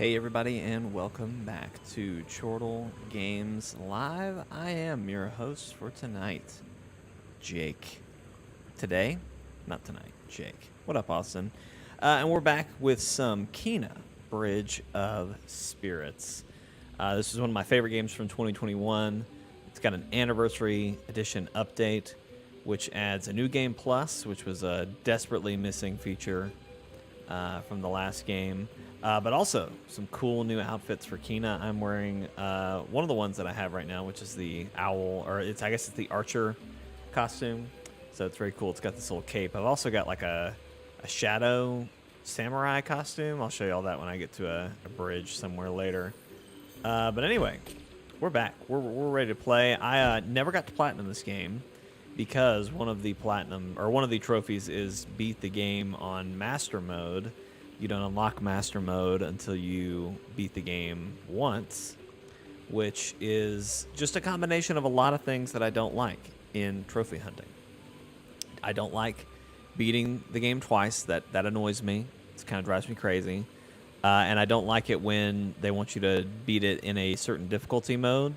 Hey everybody, and welcome back to Chortle Games Live. I am your host for tonight, Jake. Today? Not tonight, Jake. What up, Austin? And we're back with some Kena, Bridge of Spirits. This is one of my favorite games from 2021. It's got an Anniversary Edition update, which adds a new game plus, which was a desperately missing feature from the last game. But also some cool new outfits for Kena. I'm wearing one of the ones that I have right now, which is the owl, or I guess it's the archer costume. So it's very cool. It's got this little cape. I've also got like a shadow samurai costume. I'll show you all that when I get to a bridge somewhere later. But anyway, we're back. We're ready to play. I never got to platinum this game because one of the trophies is beat the game on master mode. You don't unlock master mode until you beat the game once, which is just a combination of a lot of things that I don't like in trophy hunting. I don't like beating the game twice. That annoys me. It kind of drives me crazy. And I don't like it when they want you to beat it in a certain difficulty mode,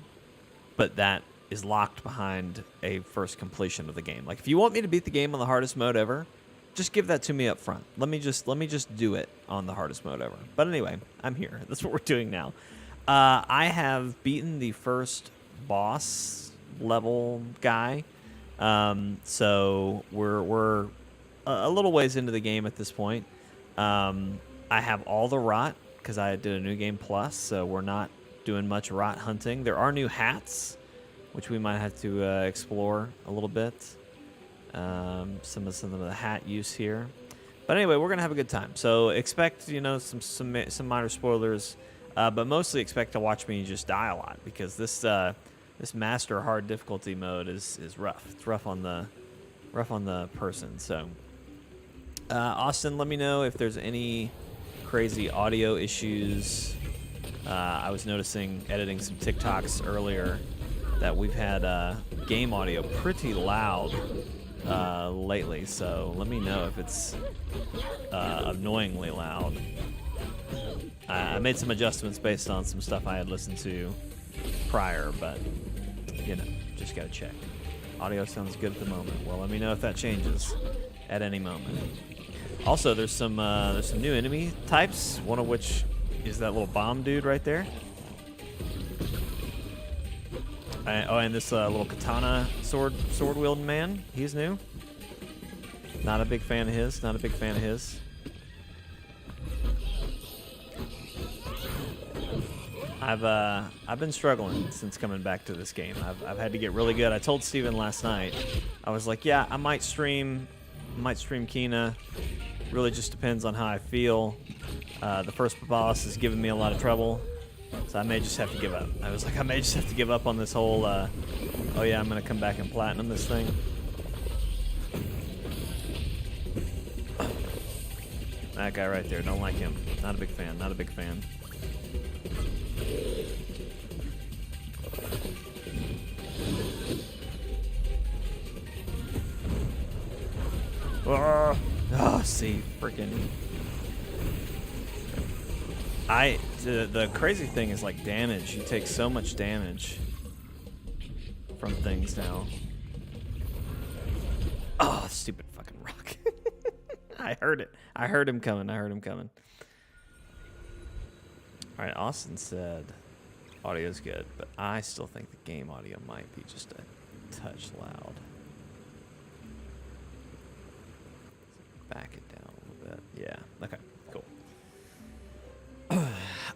but that is locked behind a first completion of the game. Like, if you want me to beat the game on the hardest mode ever, just give that to me up front. Let me just do it on the hardest mode ever. But anyway, I'm here. That's what we're doing now. I have beaten the first boss level guy. So we're a little ways into the game at this point. I have all the rot because I did a new game plus, so we're not doing much rot hunting. There are new hats, which we might have to explore a little bit. Some of the hat use here, but anyway, we're gonna have a good time. So expect, some minor spoilers, but mostly expect to watch me just die a lot because this master hard difficulty mode is rough. It's rough on the person. So Austin, let me know if there's any crazy audio issues. I was noticing editing some TikToks earlier that we've had game audio pretty loud lately, so let me know if it's annoyingly loud. I made some adjustments based on some stuff I had listened to prior, but just gotta check. Audio sounds good at the moment. Well, let me know if that changes at any moment. Also, there's some new enemy types, one of which is that little bomb dude right there. And this little katana sword wielding man, he's new. Not a big fan of his. I've been struggling since coming back to this game. I've had to get really good. I told Steven last night, I was like, yeah, I might stream Kena. Really just depends on how I feel. The first boss is giving me a lot of trouble. So I may just have to give up. I was like, I may just have to give up on this whole, oh yeah, I'm going to come back and platinum this thing. That guy right there, don't like him. Not a big fan. Oh, see, freaking... The crazy thing is, like, damage. You take so much damage from things now. Oh, stupid fucking rock. I heard it. I heard him coming. Alright, Austin said audio's good, but I still think the game audio might be just a touch loud. Back it down a little bit. Yeah, okay.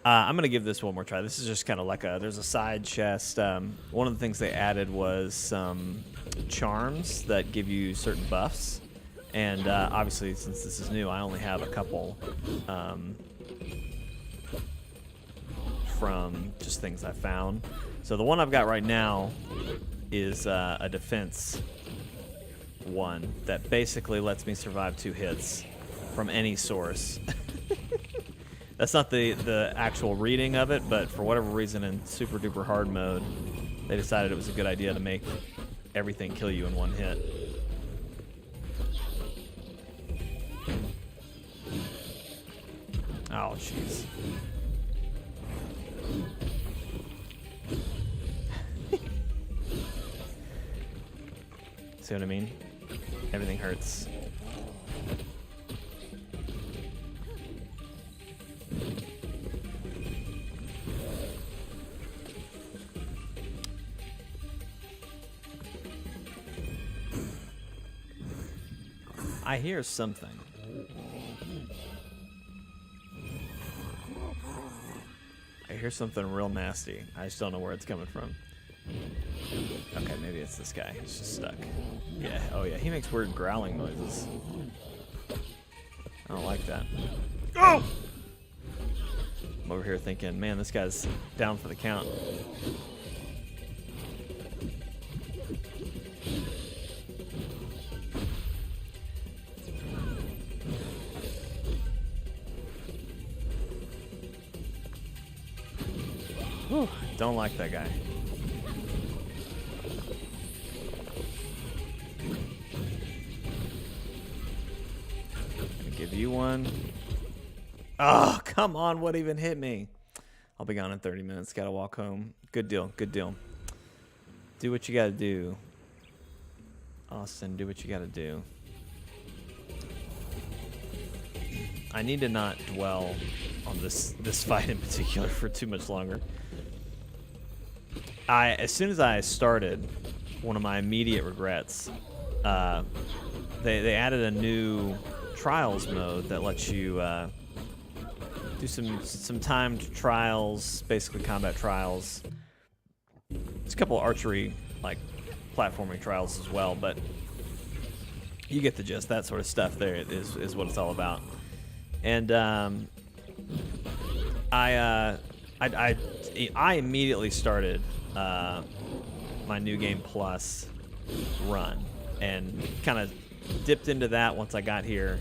I'm going to give this one more try. This is just kind of like there's a side chest. One of the things they added was some charms that give you certain buffs. And obviously, since this is new, I only have a couple from just things I found. So the one I've got right now is a defense one that basically lets me survive 2 hits from any source. That's not the actual reading of it, but for whatever reason in super duper hard mode, they decided it was a good idea to make everything kill you in 1 hit. Oh, jeez. See what I mean? Everything hurts. I hear something. I hear something real nasty. I just don't know where it's coming from. Okay, maybe it's this guy. He's just stuck. Yeah, oh yeah, he makes weird growling noises. I don't like that. Oh! I'm over here thinking, man, this guy's down for the count. Whew, don't like that guy. Gonna give you one. Oh, come on, what even hit me? I'll be gone in 30 minutes. Gotta walk home. Good deal, good deal. Do what you gotta do. Austin, do what you gotta do. I need to not dwell on this fight in particular for too much longer. As soon as I started, one of my immediate regrets, they added a new trials mode that lets you do some timed trials, basically combat trials. There's a couple of archery, like platforming trials as well, but you get the gist. That sort of stuff there is what it's all about. And I immediately started my New Game Plus run and kind of dipped into that once I got here,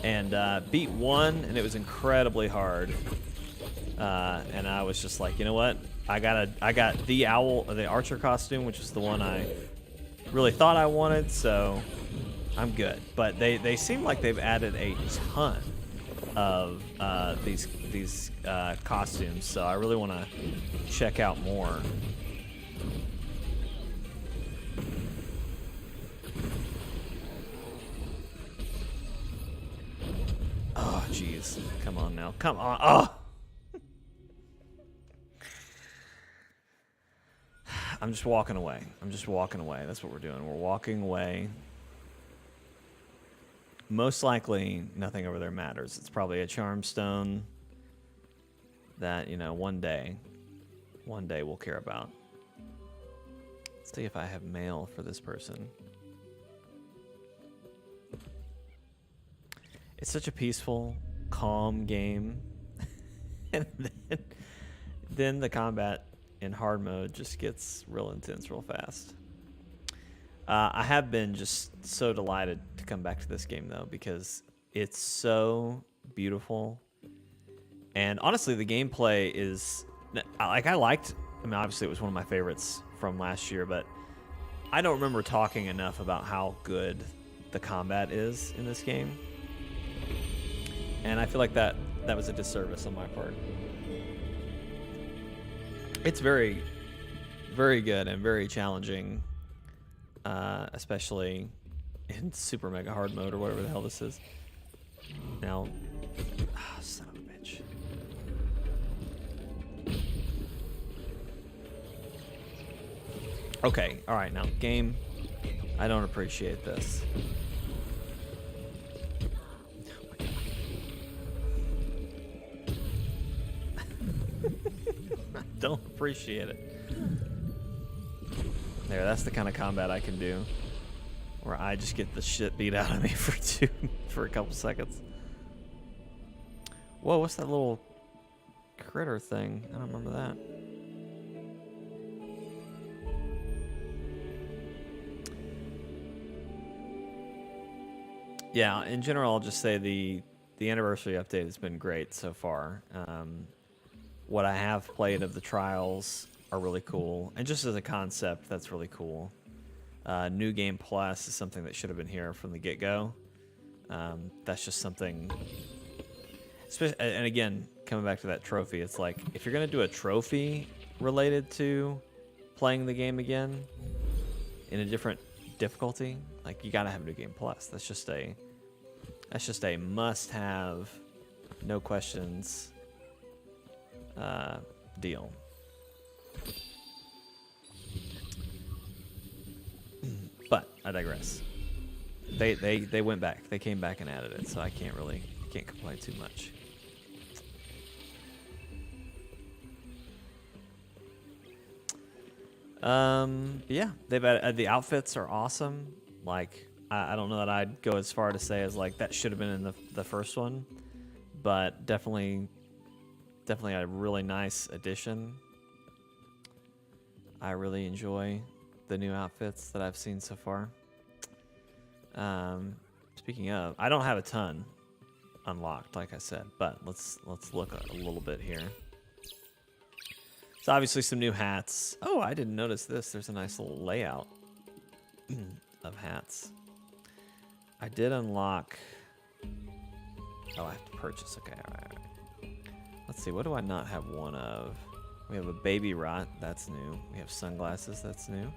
and beat one, and it was incredibly hard. And I was just like, you know what? I got the owl, the archer costume, which is the one I really thought I wanted, so I'm good. But they seem like they've added a ton of these costumes, so I really want to check out more. Oh, jeez. Come on now. Come on. Oh! I'm just walking away. I'm just walking away. That's what we're doing. We're walking away. Most likely, nothing over there matters. It's probably a charm stone that, you know, one day we'll care about. Let's see if I have mail for this person. It's such a peaceful, calm game. And then the combat in hard mode just gets real intense real fast. I have been just so delighted to come back to this game, though, because it's so beautiful. And honestly, the gameplay is... like, I mean, obviously, it was one of my favorites from last year, but I don't remember talking enough about how good the combat is in this game. And I feel like that was a disservice on my part. It's very, very good and very challenging, especially in super mega hard mode or whatever the hell this is. Now, son of a bitch. Okay, all right, now game. I don't appreciate this. Don't appreciate it. There, that's the kind of combat I can do, where I just get the shit beat out of me for a couple seconds. Whoa, what's that little critter thing? I don't remember that. Yeah, in general, I'll just say the anniversary update has been great so far. What I have played of the trials are really cool, and just as a concept, that's really cool. New Game Plus is something that should have been here from the get-go. That's just something... And again, coming back to that trophy, it's like, if you're going to do a trophy related to playing the game again in a different difficulty, like you gotta have New Game Plus. That's just a must-have, no questions deal. But I digress. They went back. They came back and added it, so I can't complain too much. Yeah, they've added, the outfits are awesome. Like, I don't know that I'd go as far to say as like that should have been in the first one, but definitely a really nice addition. I really enjoy the new outfits that I've seen so far. Speaking of, I don't have a ton unlocked, like I said, but let's look a little bit here. So obviously some new hats. Oh, I didn't notice this. There's a nice little layout of hats. I did unlock. Oh, I have to purchase. Okay, all right. Let's see. What do I not have one of? We have a baby rot. That's new. We have sunglasses. That's new.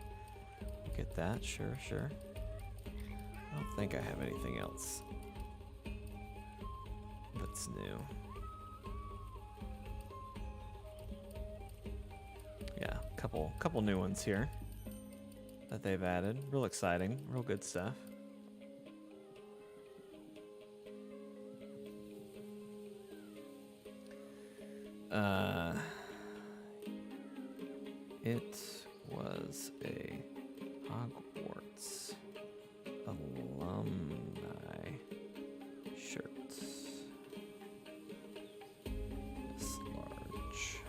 Get that. Sure. I don't think I have anything else that's new. Yeah, couple new ones here that they've added. Real exciting, real good stuff. It was a Hogwarts alumni shirt. This large.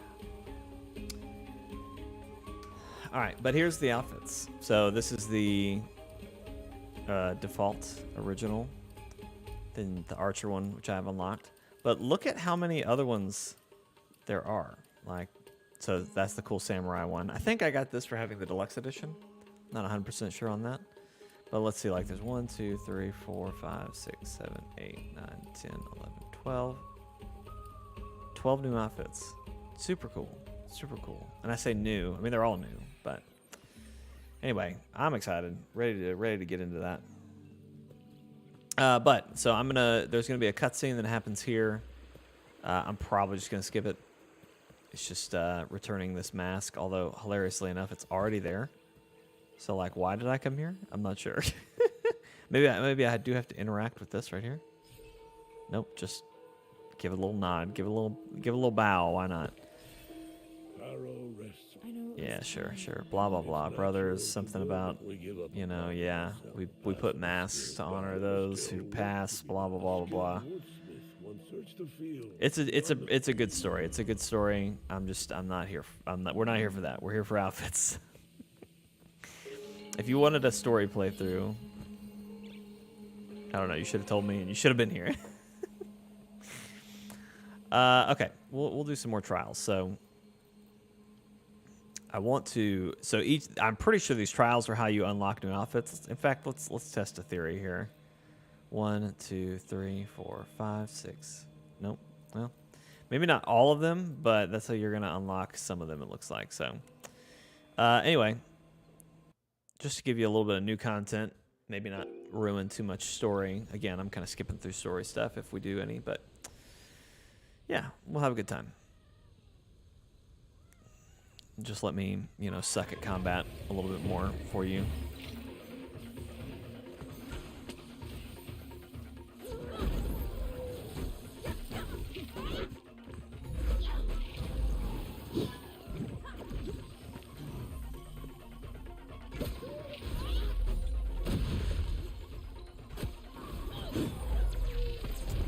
All right, but here's the outfits. So this is the default original, then the archer one, which I have unlocked. But look at how many other ones there are. Like, so that's the cool samurai one. I think I got this for having the deluxe edition. Not 100% sure on that. But let's see, like there's 1, 2, 3, 4, 5, 6, 7, 8, 9, 10, 11, 12. 12 new outfits. Super cool. Super cool. And I say new. I mean, they're all new, but anyway, I'm excited. Ready to get into that. But so there's gonna be a cutscene that happens here. I'm probably just gonna skip it. It's just returning this mask, although hilariously enough, it's already there. So like, why did I come here? I'm not sure. maybe I do have to interact with this right here. Nope, just give it a little nod, give it a little bow. Why not? Yeah, sure. Blah blah blah. Brothers, something about, you know, yeah. We put masks to honor those who pass. Blah blah blah blah blah. It's a good story. It's a good story. I'm not here. We're not here for that. We're here for outfits. If you wanted a story playthrough, I don't know. You should have told me, and you should have been here. Okay, we'll do some more trials. So I want to. So I'm pretty sure these trials are how you unlock new outfits. In fact, let's test a theory here. 1, 2, 3, 4, 5, 6. Nope. Well, maybe not all of them, but that's how you're gonna unlock some of them. It looks like. So anyway, just to give you a little bit of new content, maybe not ruin too much story. Again, I'm kind of skipping through story stuff if we do any, but yeah, we'll have a good time. Just let me, suck at combat a little bit more for you.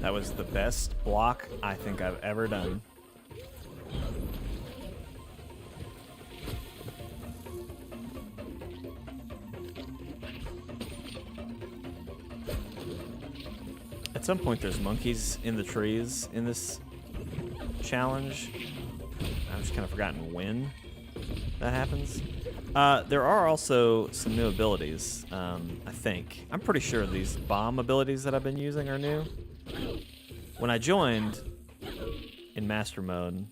That was the best block I think I've ever done. At some point there's monkeys in the trees in this challenge. I've just kind of forgotten when that happens. There are also some new abilities, I think. I'm pretty sure these bomb abilities that I've been using are new. When I joined in Master Mode,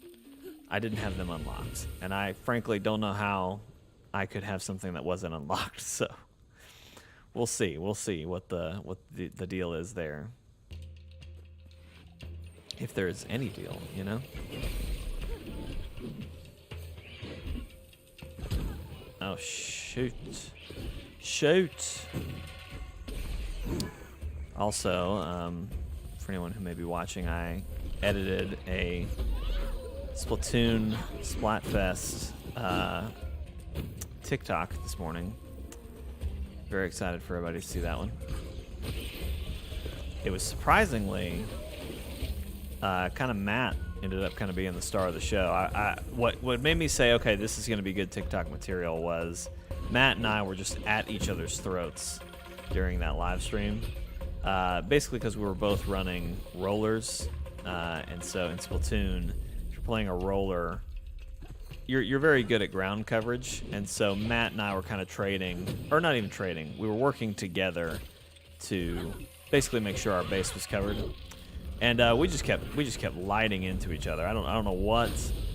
I didn't have them unlocked. And I frankly don't know how I could have something that wasn't unlocked. So We'll see. We'll see what the deal is there. If there's any deal, you know? Oh, shoot. Shoot! Also, for anyone who may be watching, I edited a Splatoon Splatfest TikTok this morning. Very excited for everybody to see that one. It was surprisingly kind of Matt ended up kind of being the star of the show. What made me say, okay, this is going to be good TikTok material was Matt and I were just at each other's throats during that live stream. Basically because we were both running rollers. And so in Splatoon, if you're playing a roller, you're very good at ground coverage. And so Matt and I were kind of trading, or not even trading, we were working together to basically make sure our base was covered. And we just kept lighting into each other. I don't know what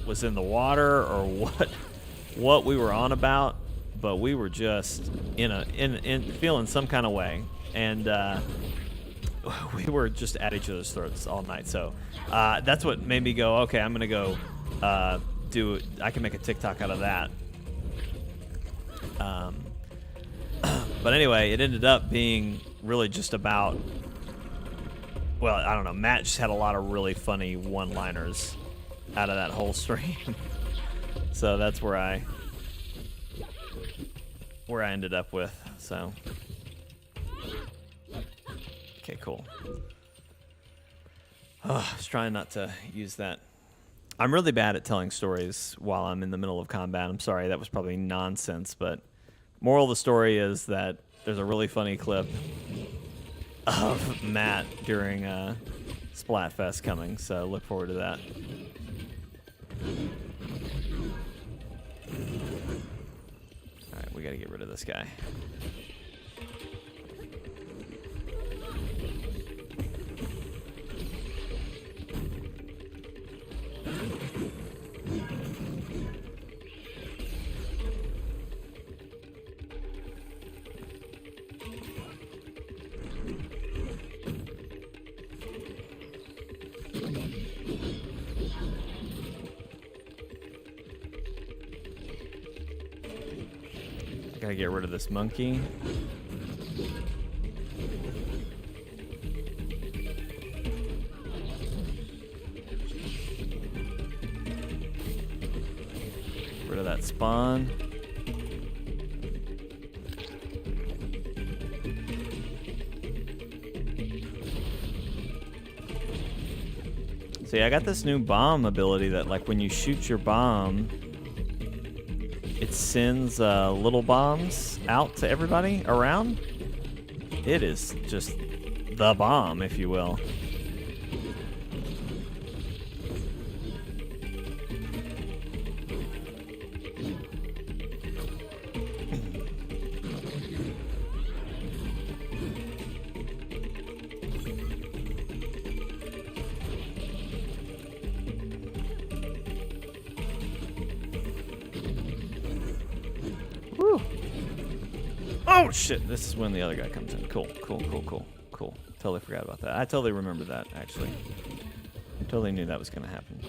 was in the water or what we were on about, but we were just in feeling some kind of way, and we were just at each other's throats all night. So that's what made me go, okay, I'm gonna go I can make a TikTok out of that. But anyway, it ended up being really just about, well, I don't know, Matt just had a lot of really funny one-liners out of that whole stream. So that's where I ended up with. So okay, cool. I was trying not to use that. I'm really bad at telling stories while I'm in the middle of combat. I'm sorry, that was probably nonsense, but moral of the story is that there's a really funny clip of Matt during Splatfest coming, so look forward to that. Alright, we gotta get rid of this guy. Gotta get rid of this monkey. Get rid of that spawn. See, I got this new bomb ability that, like, when you shoot your bomb, it sends little bombs out to everybody around. It is just the bomb, if you will. Oh shit, this is when the other guy comes in. Cool. Totally forgot about that. I totally remembered that, actually. Totally knew that was going to happen.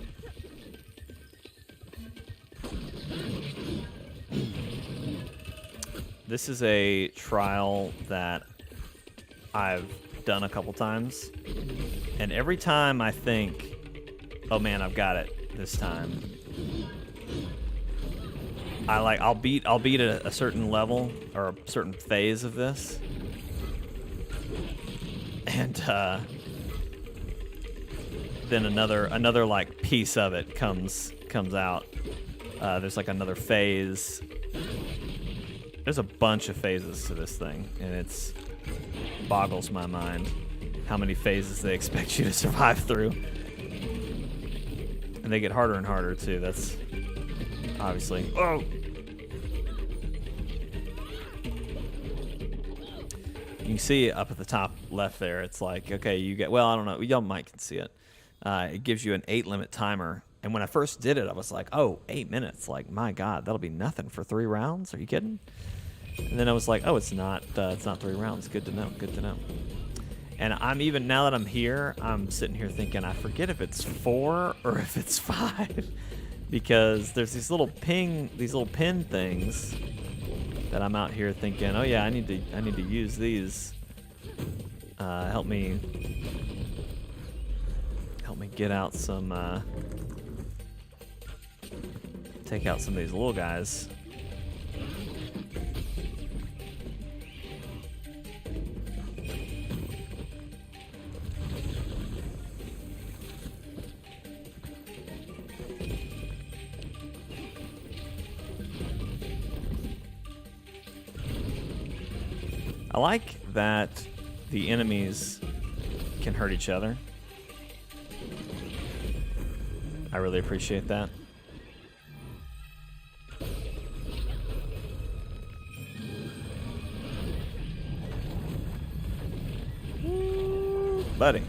This is a trial that I've done a couple times. And every time I think, oh man, I've got it this time, I'll beat a certain level or a certain phase of this, and then another like piece of it comes out. There's like another phase. There's a bunch of phases to this thing, and it's boggles my mind how many phases they expect you to survive through, and they get harder and harder too. That's obviously. Oh! You can see up at the top left there, it's like, okay, you get, well, I don't know, y'all might can see it. It gives you an 8-limit timer. And when I first did it, I was like, oh, 8 minutes. Like, my God, that'll be nothing for 3 rounds. Are you kidding? And then I was like, oh, it's not 3 rounds. Good to know. Good to know. And I'm even, now that I'm here, I'm sitting here thinking, I forget if it's 4 or if it's 5. Because there's these little pin things that I'm out here thinking, oh yeah, I need to use these. Help me get out some, take out some of these little guys. I like that the enemies can hurt each other. I really appreciate that. Buddy.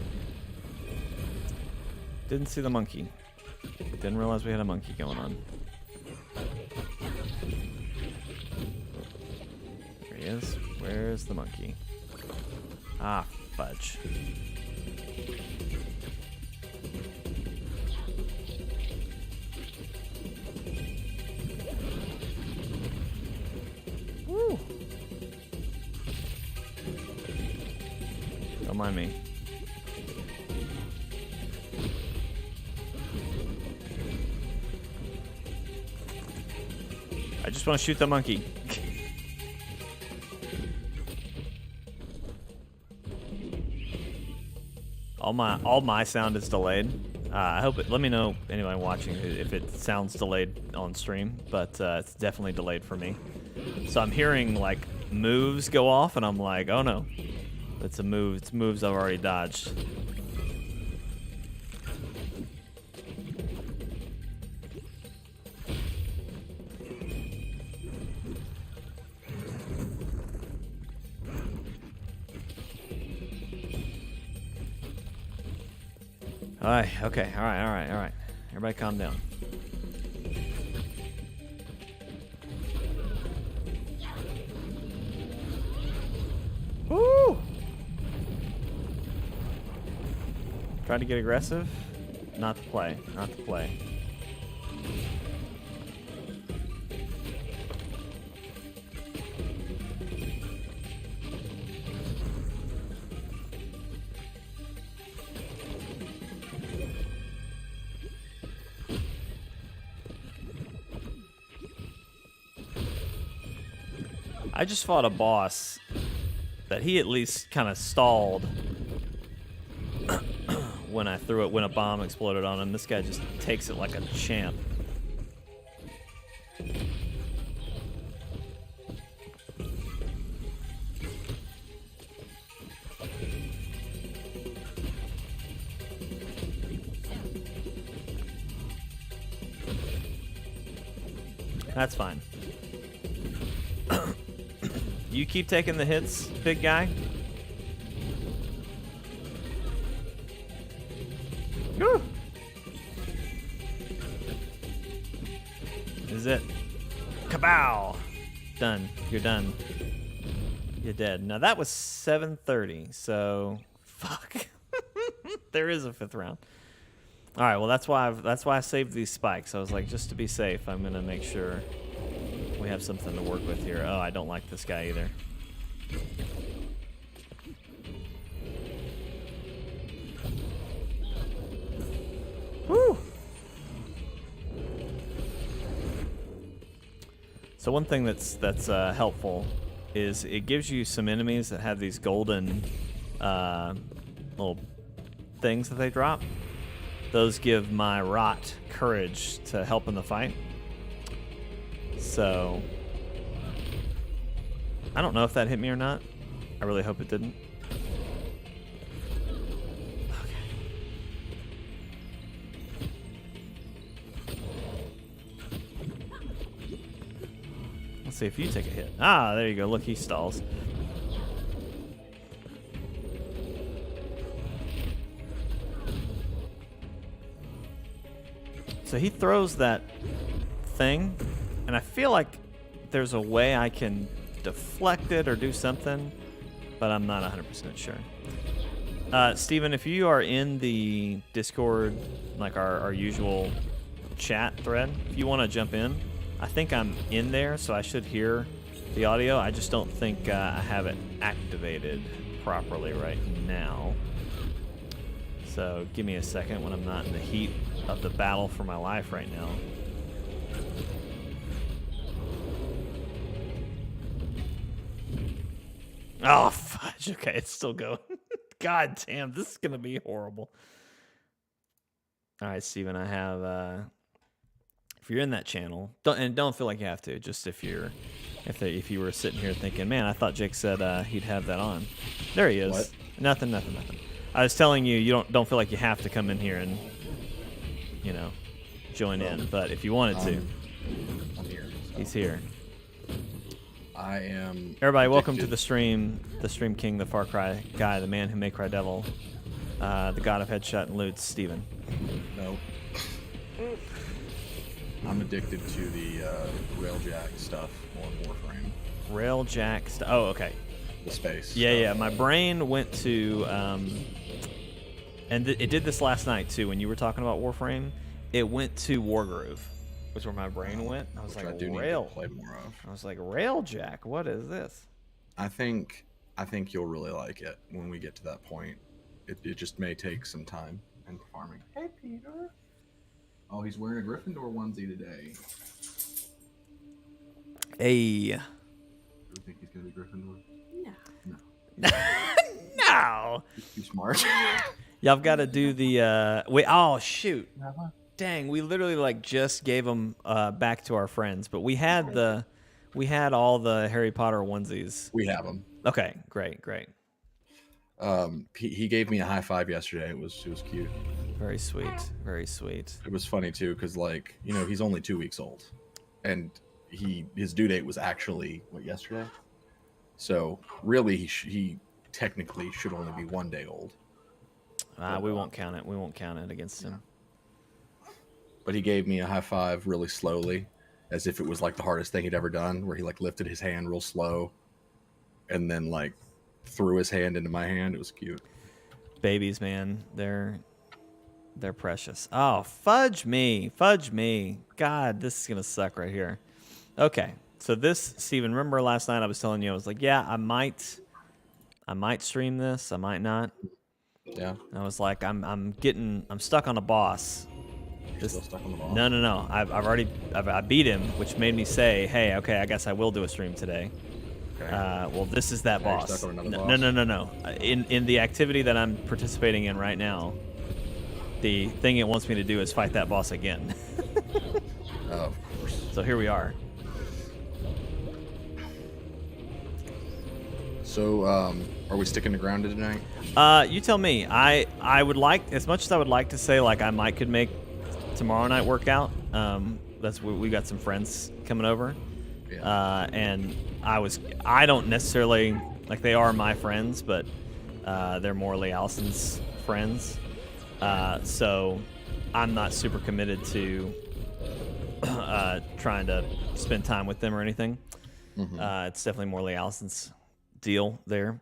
Didn't see the monkey. Didn't realize we had a monkey going on. There he is. Where's the monkey? Ah, fudge. Woo! Don't mind me. I just want to shoot the monkey. All my sound is delayed. I hope it. Let me know, anyone watching, if it sounds delayed on stream, but it's definitely delayed for me. So I'm hearing like moves go off, and I'm like, oh no, it's a move. It's moves I've already dodged. Alright, okay, alright. Everybody calm down. Woo! Try to get aggressive? Not to play, not to play. I just fought a boss that he at least kind of stalled when I threw it, when a bomb exploded on him. This guy just takes it like a champ. That's fine. You keep taking the hits, big guy. Woo! This is it. Kabow! Done. You're done. You're dead. Now that was 7:30, so fuck. There is a 5th round. All right. Well, that's why I saved these spikes. I was like, just to be safe, I'm gonna make sure we have something to work with here. Oh, I don't like this guy either. Woo! So one thing that's helpful is it gives you some enemies that have these golden little things that they drop. Those give my rot courage to help in the fight. So, I don't know if that hit me or not. I really hope it didn't. Okay. Let's see if you take a hit. Ah, there you go. Look, he stalls. So he throws that thing, and I feel like there's a way I can deflect it or do something, but I'm not 100% sure. Steven, if you are in the Discord, like our usual chat thread, if you want to jump in, I think I'm in there, so I should hear the audio. I just don't think I have it activated properly right now. So give me a second when I'm not in the heat of the battle for my life right now. Oh, fudge. Okay, it's still going. God damn, this is going to be horrible. All right, Steven, I have... if you're in that channel, don't feel like you have to. Just if you were sitting here thinking, man, I thought Jake said he'd have that on. There he is. What? Nothing. I was telling you, don't feel like you have to come in here and, join in. But if you wanted to, I'm here. So. He's here. I am. Everybody, welcome to the stream. The Stream King, the Far Cry guy, the man who may cry devil, the god of headshot and loots, Steven. No. I'm addicted to the railjack stuff on Warframe. Railjack stuff. Oh, okay. The space. Yeah. My brain went to, and it did this last night too. When you were talking about Warframe, it went to Wargroove, was where my brain went. I was like, I do need to play more of. I was like, Railjack. What is this? I think you'll really like it when we get to that point. It just may take some time and farming. Hey, Peter. Oh, he's wearing a Gryffindor onesie today. Hey. Do you think he's gonna be Gryffindor? No. No. Too smart. Y'all got to do the wait. Oh shoot! Dang, we literally just gave them back to our friends, but we had all the Harry Potter onesies. We have them. Okay, great. He gave me a high five yesterday. It was cute. Very sweet. It was funny too, because he's only 2 weeks old, and his due date was actually yesterday. So really, he technically should only be 1 day old. We won't count it. We won't count it against him. But he gave me a high five really slowly, as if it was the hardest thing he'd ever done. Where he lifted his hand real slow, and then threw his hand into my hand. It was cute. Babies, man, they're precious. Oh, fudge me. God, this is gonna suck right here. Okay, so this, Steven, remember last night I was telling you, I was like, yeah, I might stream this, I might not. Yeah. And I was like, I'm stuck on a boss. You're still stuck on the boss? No. I beat him, which made me say, hey, okay, I guess I will do a stream today. Okay. Well, this is that boss. Stuck on another boss. No. In the activity that I'm participating in right now, the thing it wants me to do is fight that boss again. Oh, of course. So here we are. So, are we sticking to grounded tonight? You tell me. I would like, as much as I would like to say I could make tomorrow night work out. We got some friends coming over. Yeah. And I don't necessarily, they are my friends, but they're more Lee Allison's friends. So I'm not super committed to trying to spend time with them or anything. Mm-hmm. It's definitely more Lee Allison's deal there.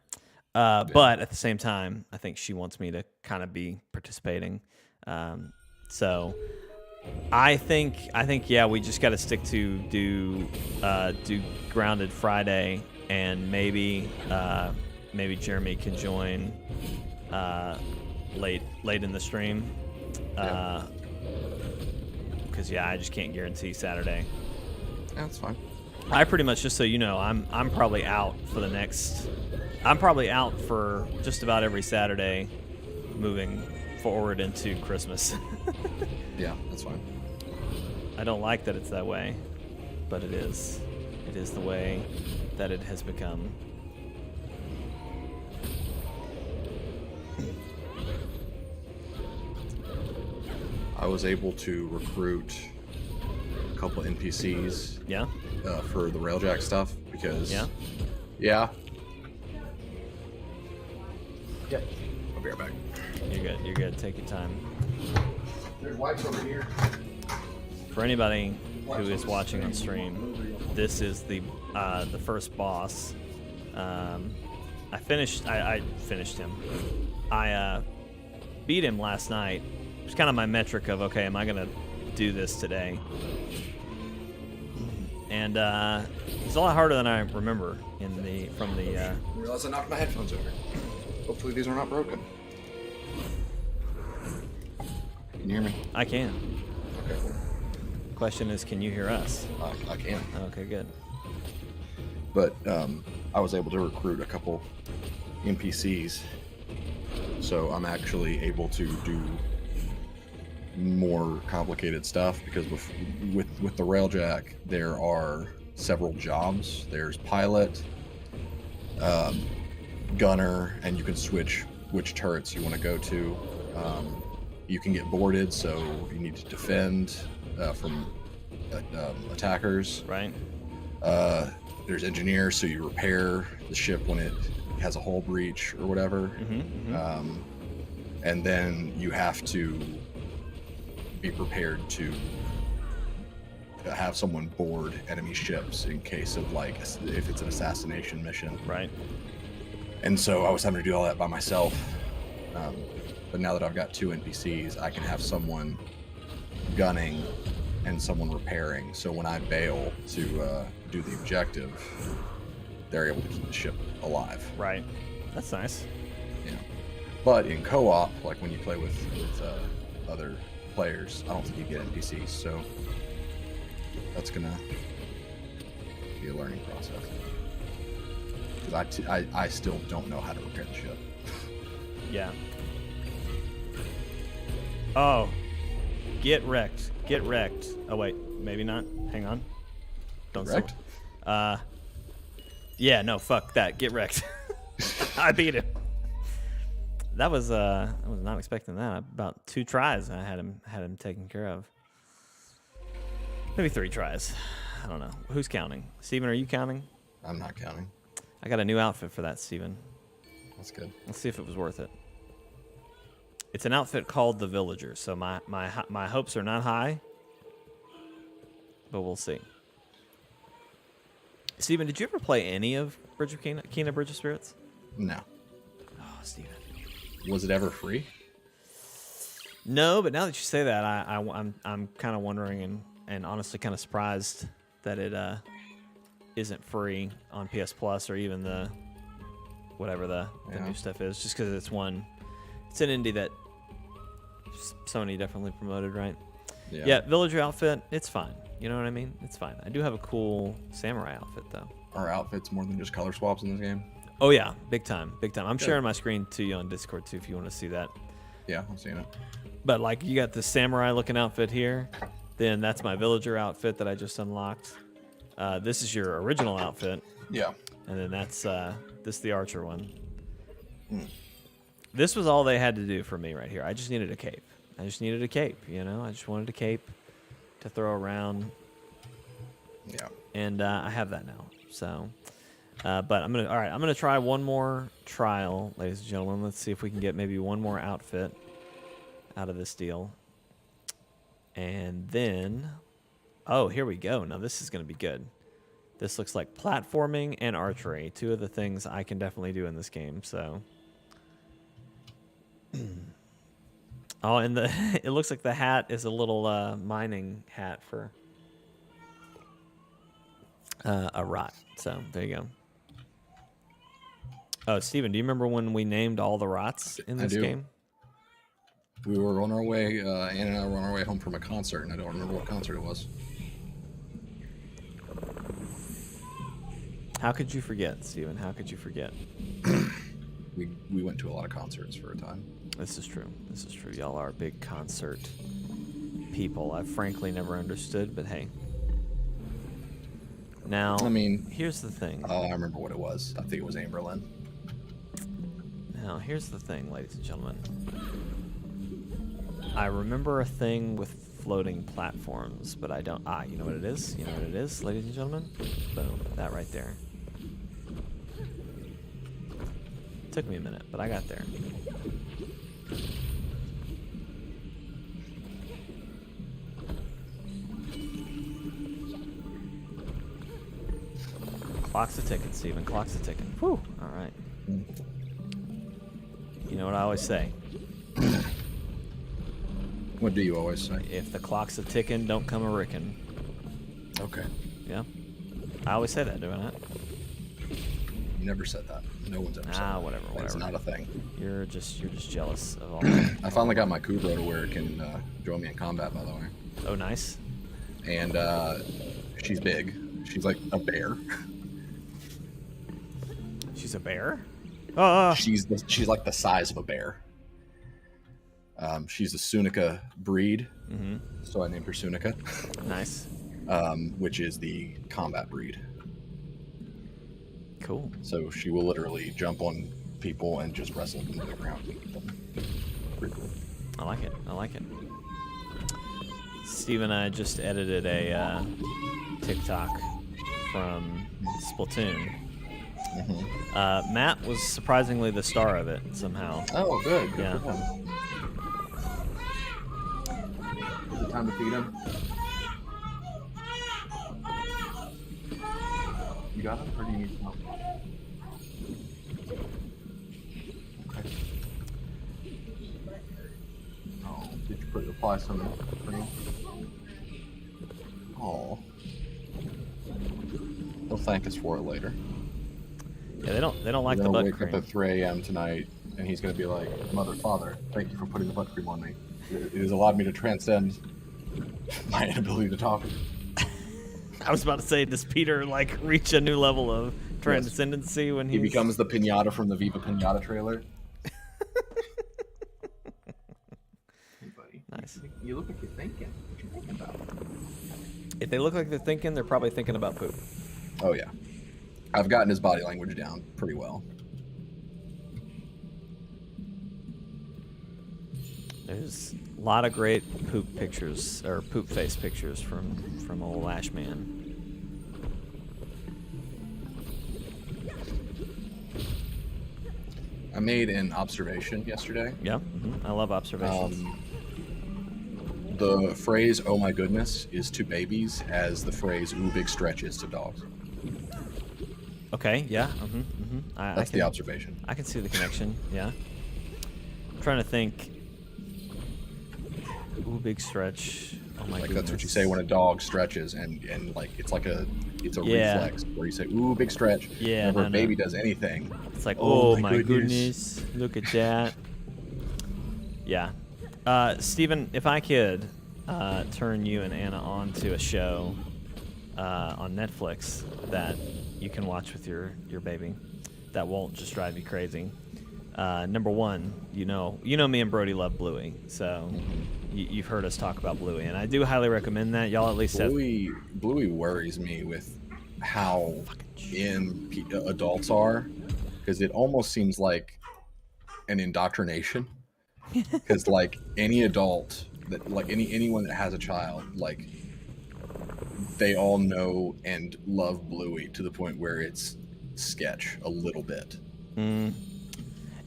But at the same time, I think she wants me to kind of be participating. So I think yeah, we just got to stick to do Grounded Friday, and maybe Jeremy can join late in the stream. Because I just can't guarantee Saturday. Yeah, that's fine. I pretty much, just so you know, I'm probably out for I'm probably out for just about every Saturday moving forward into Christmas. Yeah, that's fine. I don't like that it's that way, but it is. It is the way that it has become. I was able to recruit a couple NPCs. Yeah. For the railjack stuff, because yeah. I'll be right back. You're good. Take your time. There's wipes over here. For anybody who is watching on stream, this is the first boss. I finished him. I beat him last night. It's kind of my metric of, okay, am I gonna do this today? And it's a lot harder than I remember from the. I realized I knocked my headphones over. Hopefully these are not broken. Can you hear me? I can. Okay, cool. Question is, can you hear us? I can. Okay, good. But I was able to recruit a couple NPCs, so I'm actually able to do more complicated stuff, because with the Railjack there are several jobs. There's pilot, gunner, and you can switch which turrets you want to go to. You can get boarded, so you need to defend from attackers. Right. There's engineer, so you repair the ship when it has a hull breach or whatever. And then you have to be prepared to have someone board enemy ships in case of, like, if it's an assassination mission. Right. And so I was having to do all that by myself. But now that I've got 2 NPCs, I can have someone gunning and someone repairing. So when I bail to do the objective, they're able to keep the ship alive. Right. That's nice. Yeah. But in co-op, like when you play with other players, I don't think you get NPCs. So that's gonna be a learning process. Because I still don't know how to repair the ship. Yeah. Oh. Get wrecked. Get wrecked. Oh, wait. Maybe not. Hang on. Don't say. Wrecked? Yeah, no, fuck that. Get wrecked. I beat him. I was not expecting that. About 2 tries I had him taken care of. Maybe 3 tries. I don't know. Who's counting? Steven, are you counting? I'm not counting. I got a new outfit for that, Steven. That's good. Let's see if it was worth it. It's an outfit called the Villager, so my hopes are not high, but we'll see. Steven, did you ever play any of Bridge of Kena Bridge of Spirits? No. Oh, Steven. Was it ever free? No, but now that you say that, I'm kind of wondering and honestly kind of surprised that it isn't free on PS Plus or even the whatever the new stuff is, just because it's an indie that Sony definitely promoted, right? Yeah, Villager outfit, it's fine. You know what I mean? It's fine. I do have a cool samurai outfit, though. Are outfits more than just color swaps in this game? Oh, yeah. Big time. Big time. I'm sharing my screen to you on Discord, too, if you want to see that. Yeah, I'm seeing it. But, like, you got the samurai-looking outfit here. Then that's my villager outfit that I just unlocked. This is your original outfit. Yeah. And then that's this the archer one. This was all they had to do for me right here. I just needed a cape. I just wanted a cape to throw around. Yeah. And I have that now. So, but I'm gonna try one more trial, ladies and gentlemen. Let's see if we can get maybe one more outfit out of this deal. And then, oh, here we go. Now this is gonna be good. This looks like platforming and archery, 2 of the things I can definitely do in this game. So, oh, and it looks like the hat is a little mining hat for a rot. So there you go. Oh, Steven, do you remember when we named all the rots in this game? We were on our way, Ann and I were on our way home from a concert, and I don't remember what concert it was. How could you forget, Steven? How could you forget? We went to a lot of concerts for a time. This is true. This is true. Y'all are big concert people. I've frankly never understood, but hey. Now, I mean, here's the thing. Oh, I remember what it was. I think it was Amberlin. Now, here's the thing, ladies and gentlemen. I remember a thing with floating platforms, but I don't. You know what it is? You know what it is, ladies and gentlemen? Boom. That right there. Took me a minute, but I got there. Clock's a ticking, Steven. Clock's a ticking. Whew. All right. You know what I always say? What do you always say? If the clock's a ticking, don't come a rickin'. Okay. Yeah. I always say that, do I not? You never said that. No one's ever said that. Whatever. It's not a thing. You're just jealous of all. I finally got my Kubro to where it can join me in combat, by the way. Oh, nice. And she's big. She's like a bear. She's a bear? She's like the size of a bear. She's a Sunica breed, so I named her Sunica. Nice. Which is the combat breed. Cool. So she will literally jump on people and just wrestle them to the ground and eat them. Pretty cool. I like it. Steve and I just edited a TikTok from Splatoon. Matt was surprisingly the star of it somehow. Oh, good. Yeah. For him. Is it time to feed him? You got him, or do you need some help? Okay. Oh, did you apply some cream? Oh. He'll thank us for it later. Yeah, they don't like the Then I'll butt wake cream. up at 3 a.m. tonight, and he's going to be like, Mother, Father, thank you for putting the butt cream on me. It has allowed me to transcend my inability to talk. I was about to say, does Peter like reach a new level of transcendency when He becomes the pinata from the Viva Pinata trailer? Hey, buddy. Nice. You look like you're thinking. What you thinking about? If they look like they're thinking, they're probably thinking about poop. Oh, yeah. I've gotten his body language down pretty well. There's a lot of great poop pictures, or poop face pictures from old Ash Man. I made an observation yesterday. Yeah, I love observations. The phrase, oh my goodness, is to babies as the phrase, ooh, big stretch is to dogs. Okay, yeah, That's the observation. I can see the connection, yeah. I'm trying to think. Ooh, big stretch. Oh my goodness. That's what you say when a dog stretches, and like it's a reflex where you say, ooh, big stretch. Yeah, whenever a baby does anything. It's like, oh my goodness, look at that. Yeah. Steven, if I could turn you and Anna on to a show on Netflix that you can watch with your baby that won't just drive you crazy. Number one, you know me and Brody love Bluey, so you've heard us talk about Bluey, and I do highly recommend that. Y'all at least Bluey worries me with how adults are, because it almost seems like an indoctrination. Because like any adult that like anyone that has a child, like they all know and love Bluey to the point where it's sketch a little bit.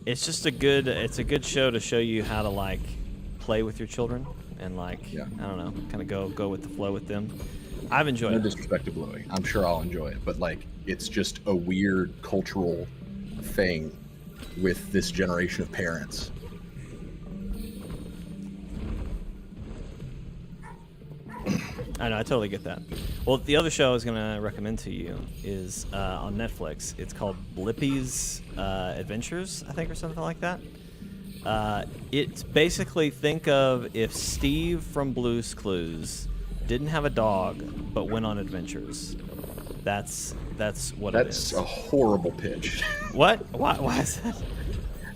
It's just a good show to show you how to like play with your children and like I don't know, kind of go with the flow with them. I've enjoyed it. No disrespect to Bluey, I'm sure I'll enjoy it, but like it's just a weird cultural thing with this generation of parents. I know, I totally get that. Well, the other show I was going to recommend to you is on Netflix. It's called Blippi's Adventures, I think, or something like that. It's basically, think of if Steve from Blue's Clues didn't have a dog but went on adventures. That's what it is. That's a horrible pitch. What? Why is that?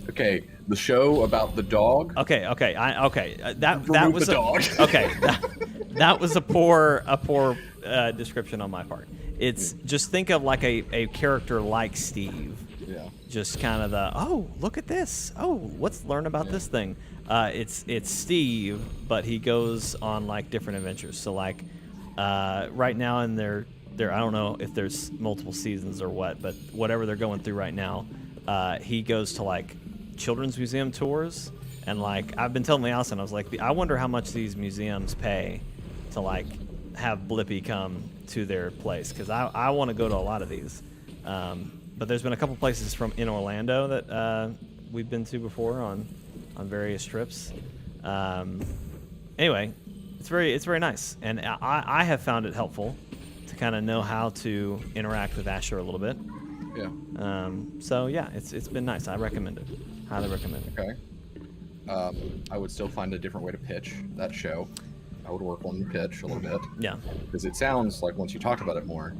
Okay, the show about the dog. Okay. That was the dog. Okay. That was a poor description on my part. It's just think of like a character like Steve. Yeah. Just kind of look at this. Let's learn about this thing. It's Steve, but he goes on like different adventures. So like right now in their I don't know if there's multiple seasons or what, but whatever they're going through right now, he goes to like children's museum tours, and like I've been telling Allison, I was like, I wonder how much these museums pay to like have Blippi come to their place, because I want to go to a lot of these. But there's been a couple places in Orlando that we've been to before on various trips. Anyway, it's very nice, and I have found it helpful to kind of know how to interact with Asher a little bit. Yeah. So yeah, it's been nice. I recommend it. Highly recommend it. Okay. I would still find a different way to pitch that show. I would work on the pitch a little bit. Yeah. Because it sounds like once you talk about it more,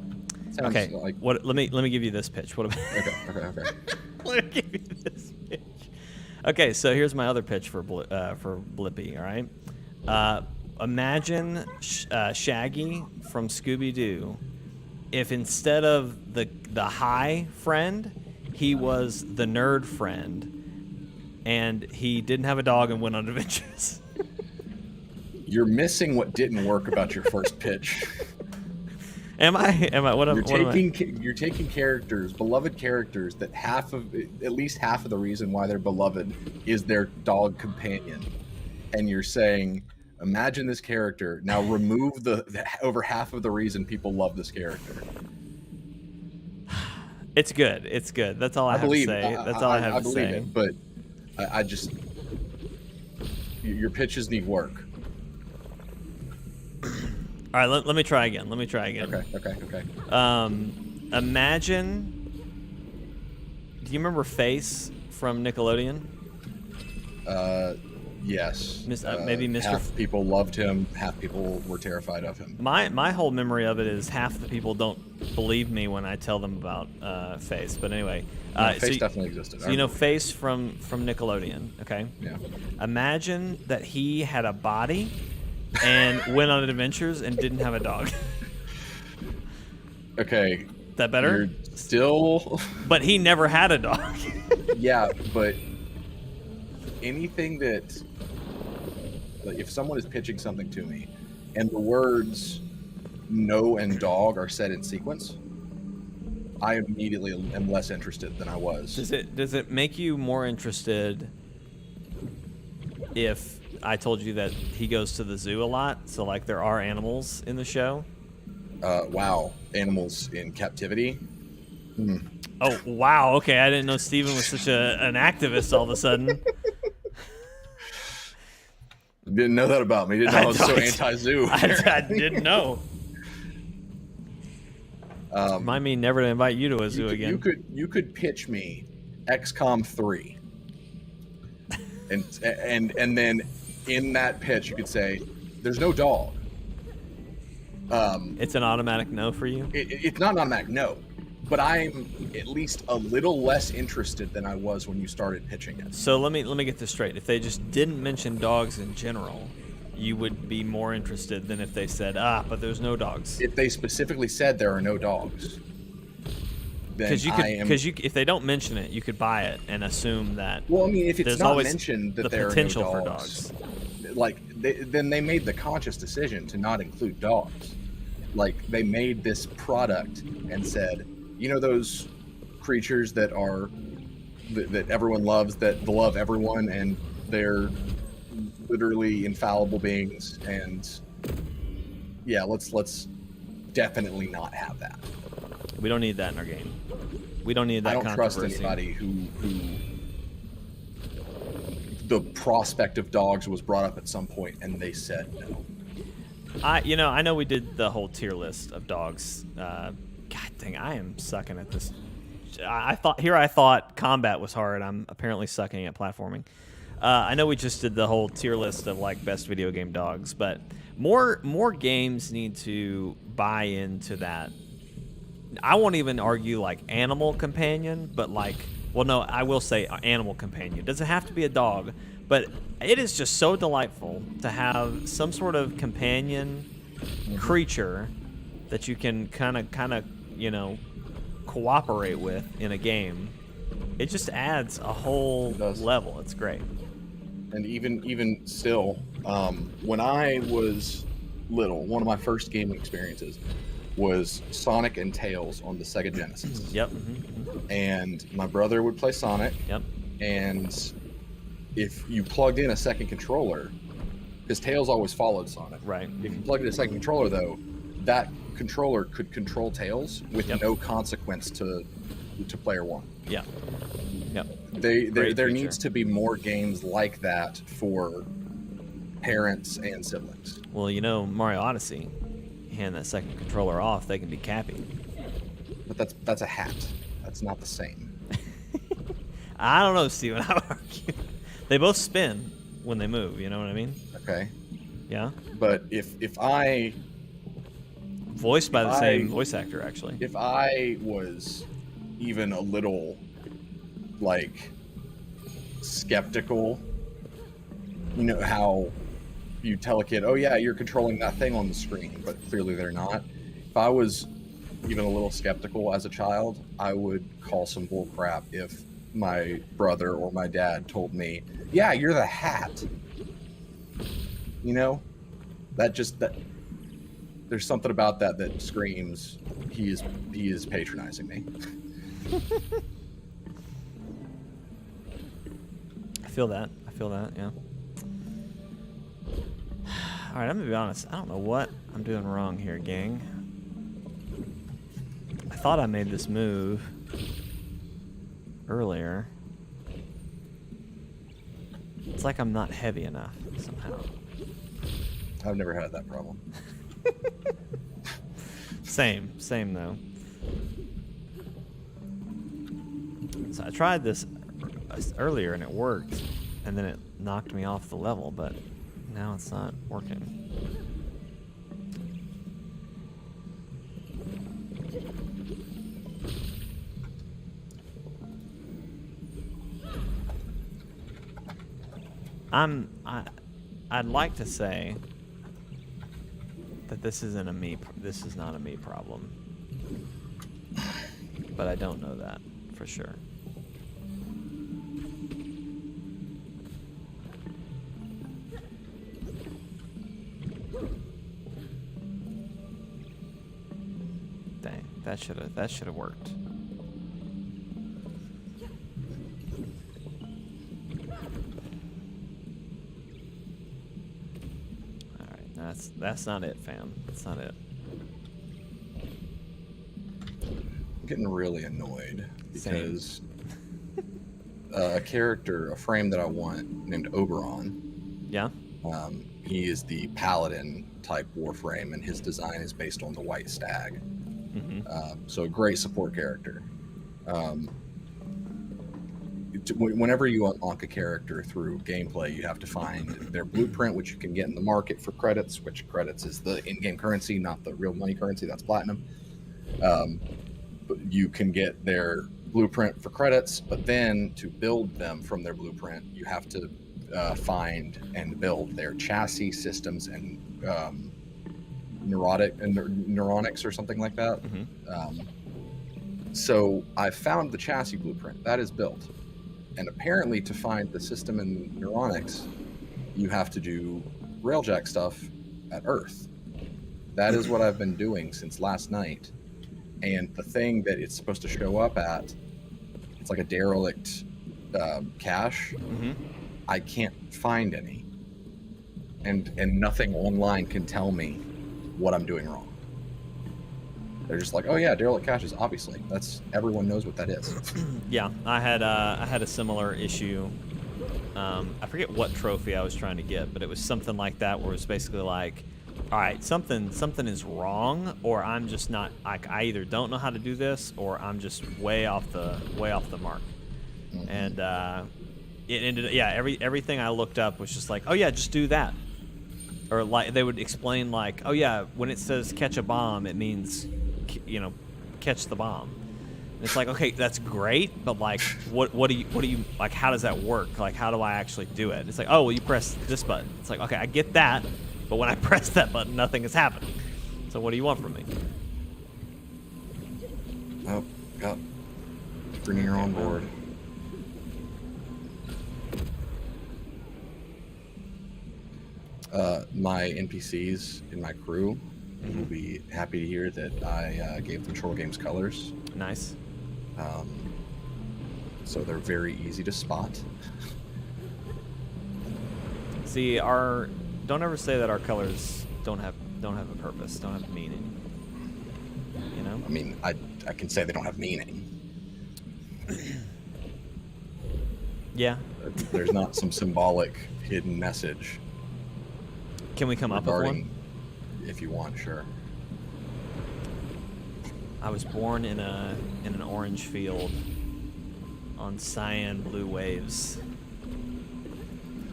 it sounds Okay. like. What? Let me give you this pitch. What about? Okay. Let me give you this pitch. Okay, so here's my other pitch for Blippi. All right. Imagine Shaggy from Scooby-Doo if instead of the high friend, he was the nerd friend, and he didn't have a dog and went on adventures. You're missing what didn't work about your first pitch. Am I? You're taking characters, beloved characters, that at least half of the reason why they're beloved is their dog companion, and you're saying, imagine this character. Now remove the over half of the reason people love this character. It's good. It's good. That's all I have to say. That's all I have to say. I believe it, but I just your pitches need work. All right, let me try again. Okay. Imagine. Do you remember Face from Nickelodeon? Yes. Maybe Mr. Half people loved him, half people were terrified of him. My whole memory of it is half the people don't believe me when I tell them about Face. But anyway, Face definitely existed. So you know Face from Nickelodeon, okay? Yeah. Imagine that he had a body and went on adventures and didn't have a dog. Okay. That better? You're still. But he never had a dog. Yeah, but anything that, like, if someone is pitching something to me and the words no and dog are said in sequence, I immediately am less interested than I was. Does it make you more interested if I told you that he goes to the zoo a lot? So like there are animals in the show? Wow. Animals in captivity? Oh, wow. Okay, I didn't know Steven was such an activist all of a sudden. Didn't know that about me. Didn't know I was so anti-zoo. I didn't know. Remind me never to invite you to a zoo again. You could pitch me XCOM 3. And then in that pitch you could say, there's no dog. It's an automatic no for you? It's not an automatic no, but I'm at least a little less interested than I was when you started pitching it. So let me get this straight. If they just didn't mention dogs in general, you would be more interested than if they said, but there's no dogs. If they specifically said there are no dogs, then because if they don't mention it, you could buy it and assume that. Well, I mean, if it's not mentioned that the there potential are no dogs, like then they made the conscious decision to not include dogs. Like they made this product and said, you know, those creatures that everyone loves, that love everyone, and they're literally infallible beings, and yeah, let's definitely not have that. We don't need that in our game. We don't need that. I don't trust anybody who the prospect of dogs was brought up at some point and they said no. I know we did the whole tier list of dogs. God dang, I am sucking at this. I thought combat was hard. I'm apparently sucking at platforming. I know we just did the whole tier list of like best video game dogs, but more games need to buy into that. I won't even argue like animal companion, but like, well, no, I will say animal companion. It doesn't have to be a dog, but it is just so delightful to have some sort of companion creature that you can kind of cooperate with in a game. It just adds a whole level. It's great. And even still, when I was little, one of my first gaming experiences was Sonic and Tails on the Sega Genesis. Yep. And my brother would play Sonic. Yep. And if you plugged in a second controller, because Tails always followed Sonic. Right. If you plugged in a second controller, though, that controller could control Tails with Yep. no consequence to player one. Yeah. Yep. There needs to be more games like that for parents and siblings. Well, you know, Mario Odyssey, you hand that second controller off, they can be Cappy. But that's a hat. That's not the same. I don't know, Steven. I would argue. They both spin when they move, you know what I mean? Okay. Yeah? But if I... Voiced by the same voice actor, actually. If I was even a little, like, skeptical, you know how you tell a kid, oh yeah, you're controlling that thing on the screen, but clearly they're not. If I was even a little skeptical as a child, I would call some bull crap if my brother or my dad told me, yeah, you're the hat. You know, that there's something about that screams he is patronizing me. I feel that, yeah. Alright, I'm gonna be honest. I don't know what I'm doing wrong here, gang. I thought I made this move earlier. It's like I'm not heavy enough, somehow. I've never had that problem. Same though. So I tried this earlier and it worked, and then it knocked me off the level, but now it's not working. I'd like to say that this is not a me problem, but I don't know that for sure. Dang, that should have worked. That's not it, fam. That's not it. I'm getting really annoyed because a frame that I want named Oberon. Yeah. He is the paladin type warframe, and his design is based on the white stag. Mm-hmm. So a great support character. Whenever you unlock a character through gameplay, you have to find their blueprint, which you can get in the market for credits, which credits is the in-game currency, not the real money currency. That's platinum. But you can get their blueprint for credits, but then to build them from their blueprint, you have to find and build their chassis systems and neuronics or something like that. Mm-hmm. So I found the chassis blueprint that is built. And apparently to find the system and neuronics, you have to do Railjack stuff at Earth. That is what I've been doing since last night. And the thing that it's supposed to show up at, it's like a derelict cache. Mm-hmm. I can't find any. And nothing online can tell me what I'm doing wrong. They're just like, oh yeah, derelict caches, obviously. Everyone knows what that is. Yeah, I had a similar issue. I forget what trophy I was trying to get, but it was something like that, where it was basically like, all right, something is wrong, or I'm just not, like, I either don't know how to do this, or I'm just way off the mark. Mm-hmm. And it ended, yeah, everything I looked up was just like, oh yeah, just do that. Or like they would explain like, oh yeah, when it says catch a bomb, it means, you know, catch the bomb. And it's like, okay, that's great, but like, what do you like? How does that work? Like, how do I actually do it? It's like, oh, well, you press this button. It's like, okay, I get that, but when I press that button, nothing is happening. So what do you want from me? Oh, got bringing her on board. My NPCs in my crew will be happy to hear that I gave them Chortle Games colors. Nice. So they're very easy to spot. See, don't ever say that our colors don't have don't have a purpose, don't have meaning. You know? I mean, I can say they don't have meaning. Yeah. There's not some symbolic hidden message. Can we come up with one? If you want, sure. I was born in an orange field on cyan blue waves.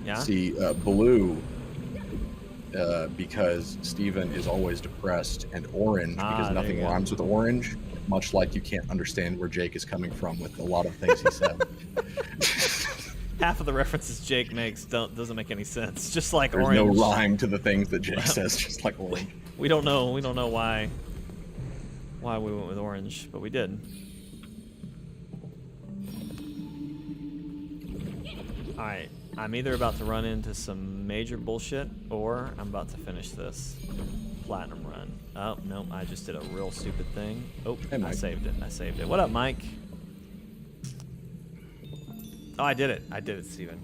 Yeah? See, blue, because Steven is always depressed, and orange, because nothing rhymes with orange, much like you can't understand where Jake is coming from with a lot of things he said. Half of the references Jake makes doesn't make any sense. Just like There's orange. no rhyme to the things that Jake says, just like orange. We don't know why we went with orange, but we did. Alright, I'm either about to run into some major bullshit, or I'm about to finish this platinum run. Oh, no, I just did a real stupid thing. Oh, hey, I saved it. What up, Mike? Oh, I did it, Steven.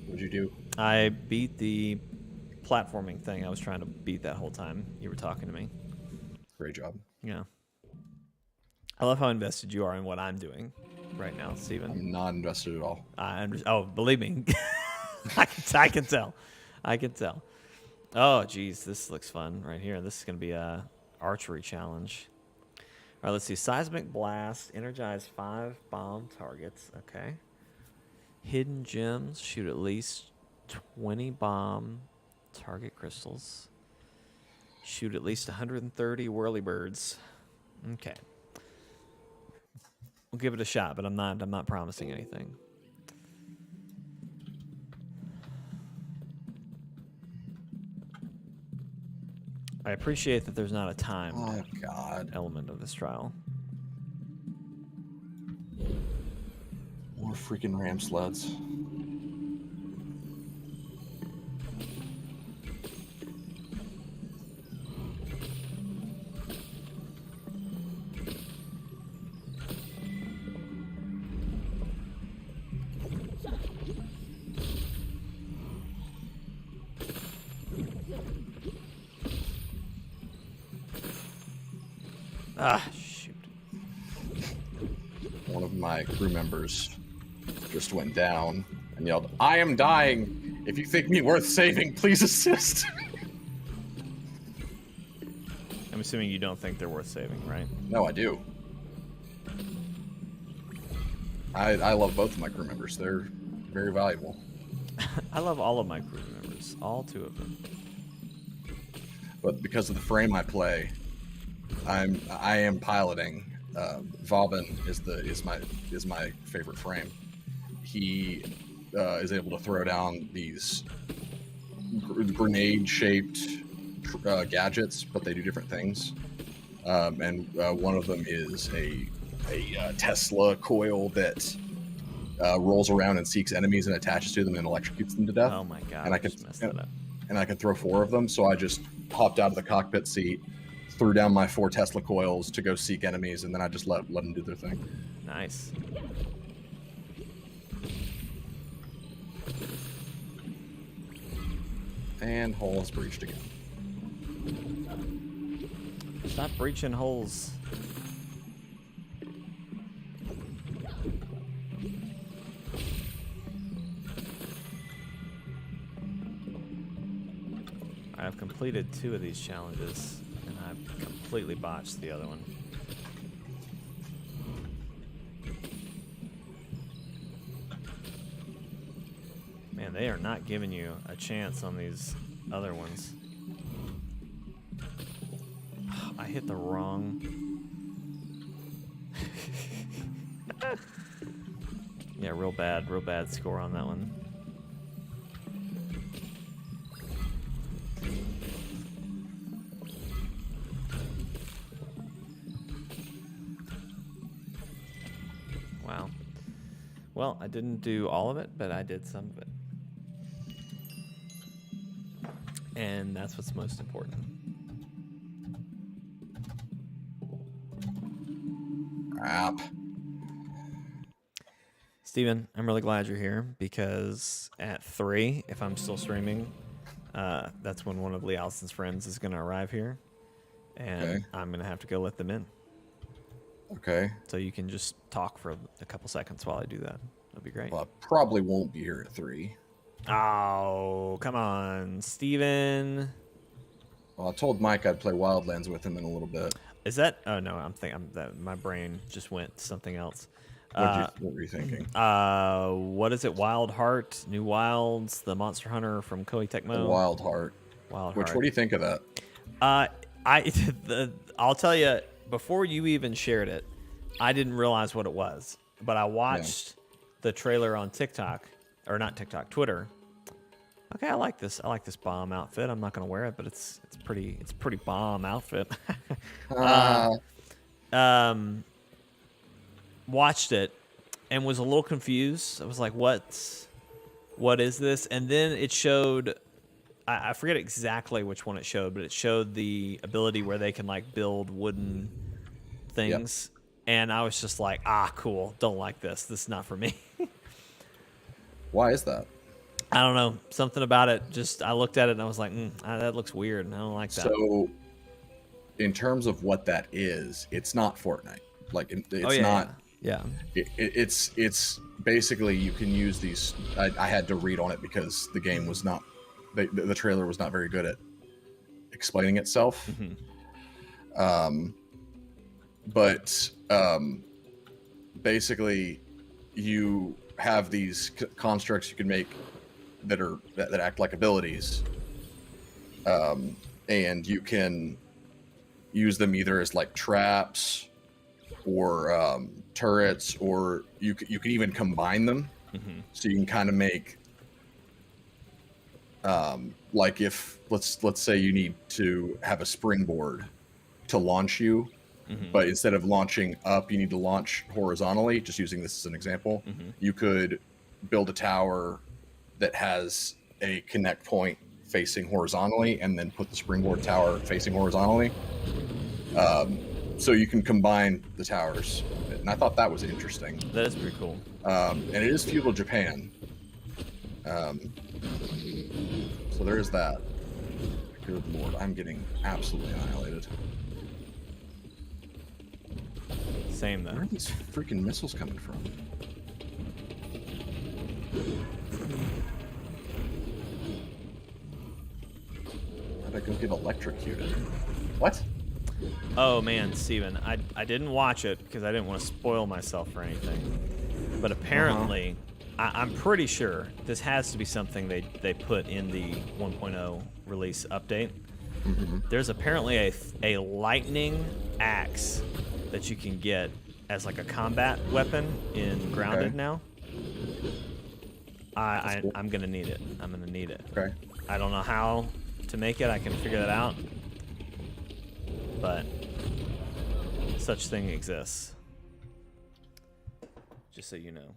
What'd you do? I beat the platforming thing I was trying to beat that whole time you were talking to me. Great job. Yeah. I love how invested you are in what I'm doing right now, Steven. I'm not invested at all. Oh, believe me. I can tell. I can tell. Oh, geez, this looks fun right here. This is going to be a archery challenge. All right, let's see. Seismic blast. Energize 5 bomb targets. Okay. Hidden gems. Shoot at least 20 bomb target crystals. Shoot at least 130 whirlybirds. Okay. We'll give it a shot, but I'm not promising anything. I appreciate that there's not a time element of this trial. More freaking ram sleds. Ah, shoot. One of my crew members just went down and yelled, "I am dying. If you think me worth saving, please assist." I'm assuming you don't think they're worth saving, right? No, I do. I love both of my crew members. They're very valuable. I love all of my crew members, all 2 of them. But because of the frame I play, I am piloting. Vauban is my favorite frame. He is able to throw down these grenade-shaped gadgets, but they do different things. And one of them is a Tesla coil that rolls around and seeks enemies and attaches to them and electrocutes them to death. Oh my god! And I can throw 4 of them. So I just hopped out of the cockpit seat, threw down my 4 Tesla coils to go seek enemies, and then I just let them do their thing. Nice. And hole is breached again. Stop breaching holes. I've completed 2 of these challenges, and I've completely botched the other one. Man, they are not giving you a chance on these other ones. I hit the wrong... Yeah, real bad score on that one. Wow. Well, I didn't do all of it, but I did some of it. And that's what's most important. Crap. Steven, I'm really glad you're here because at 3, if I'm still streaming, That's when one of Lee Allison's friends is going to arrive here, and Okay. I'm going to have to go let them in. Okay. So you can just talk for a couple seconds while I do that. That'd be great. Well, I probably won't be here at 3. Oh, come on, Steven. Well, I told Mike I'd play Wildlands with him in a little bit. Is that? Oh no, my brain just went to something else. What were you thinking? What is it? Wild Heart, New Wilds, the Monster Hunter from Koei Tecmo. Wild Heart. Wild Which, Heart. what do you think of that? I'll tell you, before you even shared it, I didn't realize what it was. But I watched the trailer on TikTok, or not TikTok, Twitter. Okay, I like this. I like this bomb outfit. I'm not gonna wear it, but it's pretty bomb outfit. Watched it and was a little confused. I was like, what is this? And then it showed, I forget exactly which one it showed, but it showed the ability where they can like build wooden things. Yep. And I was just like, cool. Don't like this. This is not for me. Why is that? I don't know. Something about it. Just, I looked at it and I was like, that looks weird. And I don't like that. So, in terms of what that is, it's not Fortnite. Like, it's not. Yeah. It's basically you can use these. I had to read on it because the game was not. The trailer was not very good at explaining itself. Mm-hmm. But basically, you have these constructs you can make that act like abilities, and you can use them either as like traps or turrets, or you can even combine them. Mm-hmm. So you can kind of make like if let's say you need to have a springboard to launch you. Mm-hmm. But instead of launching up, you need to launch horizontally. Just using this as an example, mm-hmm. You could build a tower that has a connect point facing horizontally, and then put the springboard tower facing horizontally. So you can combine the towers, and I thought that was interesting. That is pretty cool. And it is feudal Japan. So there is that. Good lord, I'm getting absolutely annihilated. Same though. Where are these freaking missiles coming from? How'd I go get electrocuted? What? Oh man, Steven, I didn't watch it because I didn't want to spoil myself or anything. But apparently, I'm pretty sure this has to be something they put in the 1.0 release update. Mm-hmm. There's apparently a lightning axe that you can get as like a combat weapon in Grounded now. Cool. I'm gonna need it. I'm gonna need it. Okay. I don't know how to make it. I can figure that out. But such thing exists. Just so you know.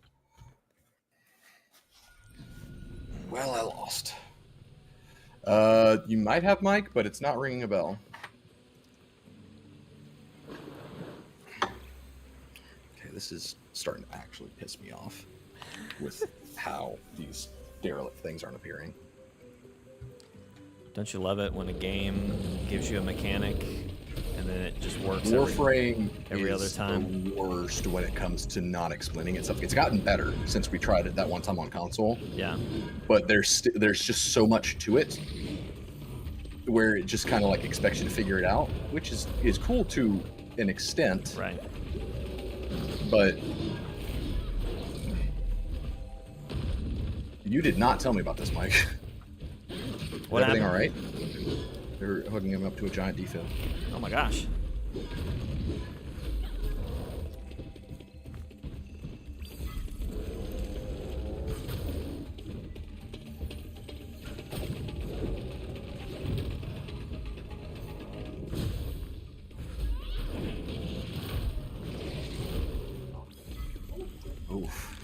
Well, I lost. You might have Mike, but it's not ringing a bell. Okay, this is starting to actually piss me off with how these derelict things aren't appearing. Don't you love it when a game gives you a mechanic and then it just works Warframe every other time? The worst when it comes to not explaining itself. It's gotten better since we tried it that one time on console. Yeah. But there's just so much to it where it just kind of like expects you to figure it out, which is cool to an extent. Right. But you did not tell me about this, Mike. What Everything happened? all right? They're hooking him up to a giant defib. Oh my gosh. Oof.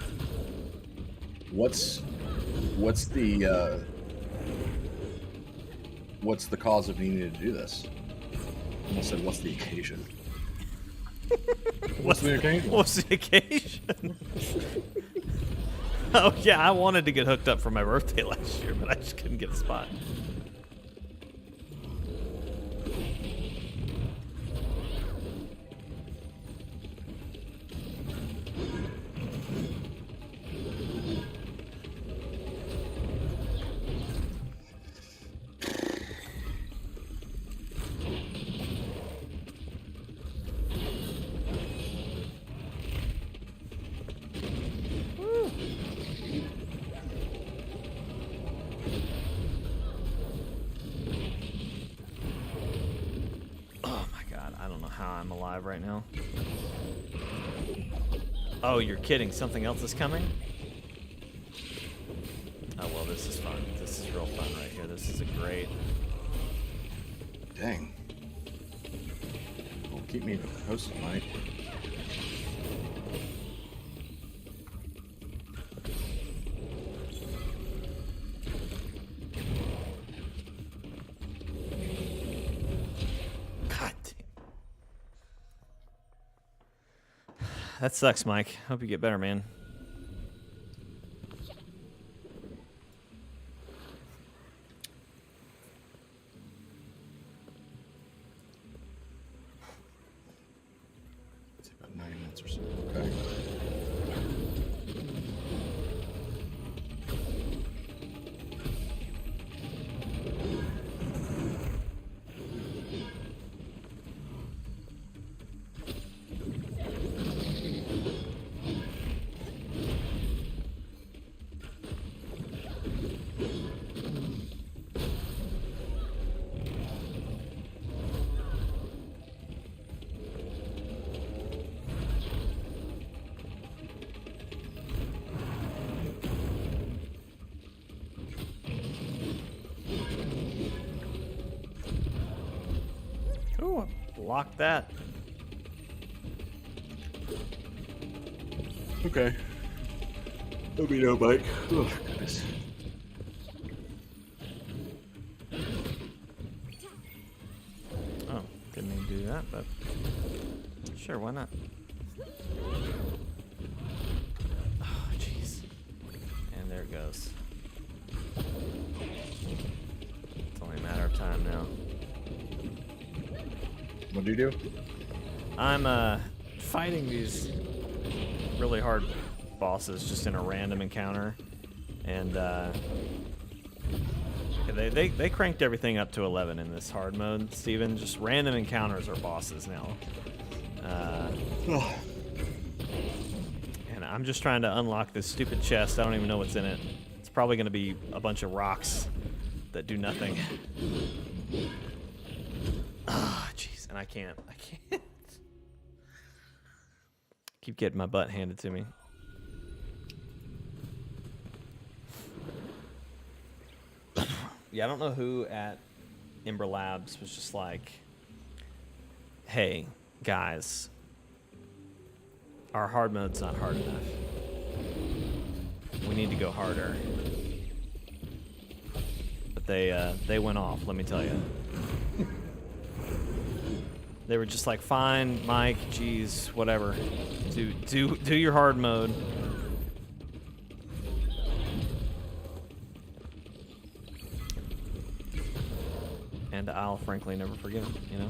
What's the cause of needing to do this? I almost said, what's the occasion? What's the occasion? What's the occasion? Oh yeah, I wanted to get hooked up for my birthday last year, but I just couldn't get a spot. how I'm alive right now. Oh, you're kidding. Something else is coming? Oh, well, this is fun. This is real fun right here. This is a great... Dang. Well, keep me posted, Mike. God damn. That sucks, Mike. Hope you get better, man. About 9 minutes or so. Okay. Ooh, block that. Okay. Let me know, Mike. Oh, goodness. Oh, didn't mean to do that, but sure, why not? Oh, jeez. And there it goes. It's only a matter of time now. What do you do? I'm fighting these really hard bosses just in a random encounter, and they cranked everything up to 11 in this hard mode, Steven. Just random encounters are bosses now. And I'm just trying to unlock this stupid chest. I don't even know what's in it. It's probably going to be a bunch of rocks that do nothing. Ah, jeez, and I can't. Keep getting my butt handed to me. Yeah, I don't know who at Ember Labs was just like, hey, guys, our hard mode's not hard enough. We need to go harder. But they went off, let me tell you. They were just like, fine, Mike, geez, whatever. Do your hard mode. And I'll frankly never forget him, you know?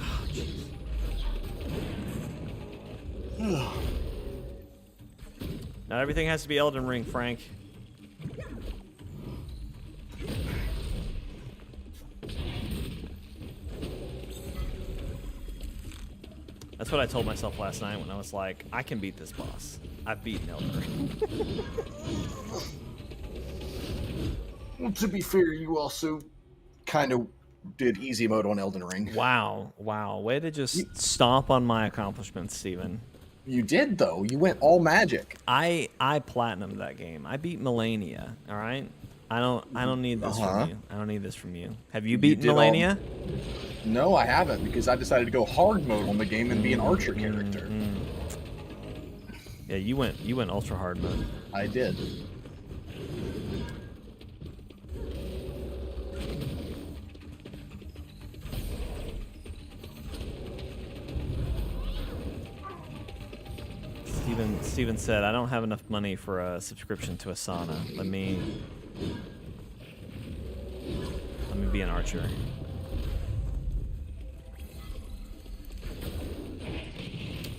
Oh, jeez. Not everything has to be Elden Ring, Frank. That's what I told myself last night when I was like, I can beat this boss. I've beaten Elden Ring. Well, to be fair, you also kind of did easy mode on Elden Ring. Wow. Way to just stomp on my accomplishments, Steven. You did, though. You went all magic. I platinumed that game. I beat Melania, all right? I don't need this from you. I don't need this from you. Have you beaten Melania? No, I haven't, because I decided to go hard mode on the game and be an archer character. Yeah, you went ultra hard mode. I did. Steven said, I don't have enough money for a subscription to Asana. Let me be an archer.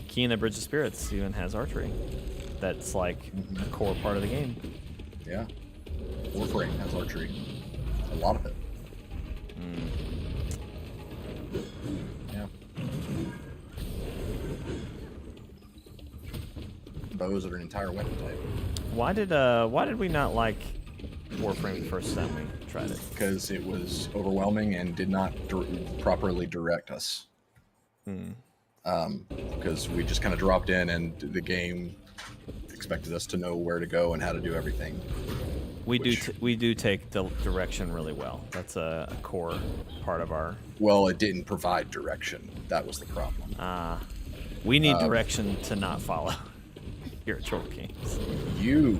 Kena Bridge of Spirits even has archery. That's like a core part of the game. Yeah. Warframe has archery. A lot of it. Yeah. Bows are an entire weapon type. Why did we not like Warframe the first time we tried it. Because it was overwhelming and did not properly direct us. Because we just kind of dropped in and the game expected us to know where to go and how to do everything. We do take the direction really well. That's a core part of our. Well, it didn't provide direction. That was the problem. We need direction to not follow. Here at Chortle Games. You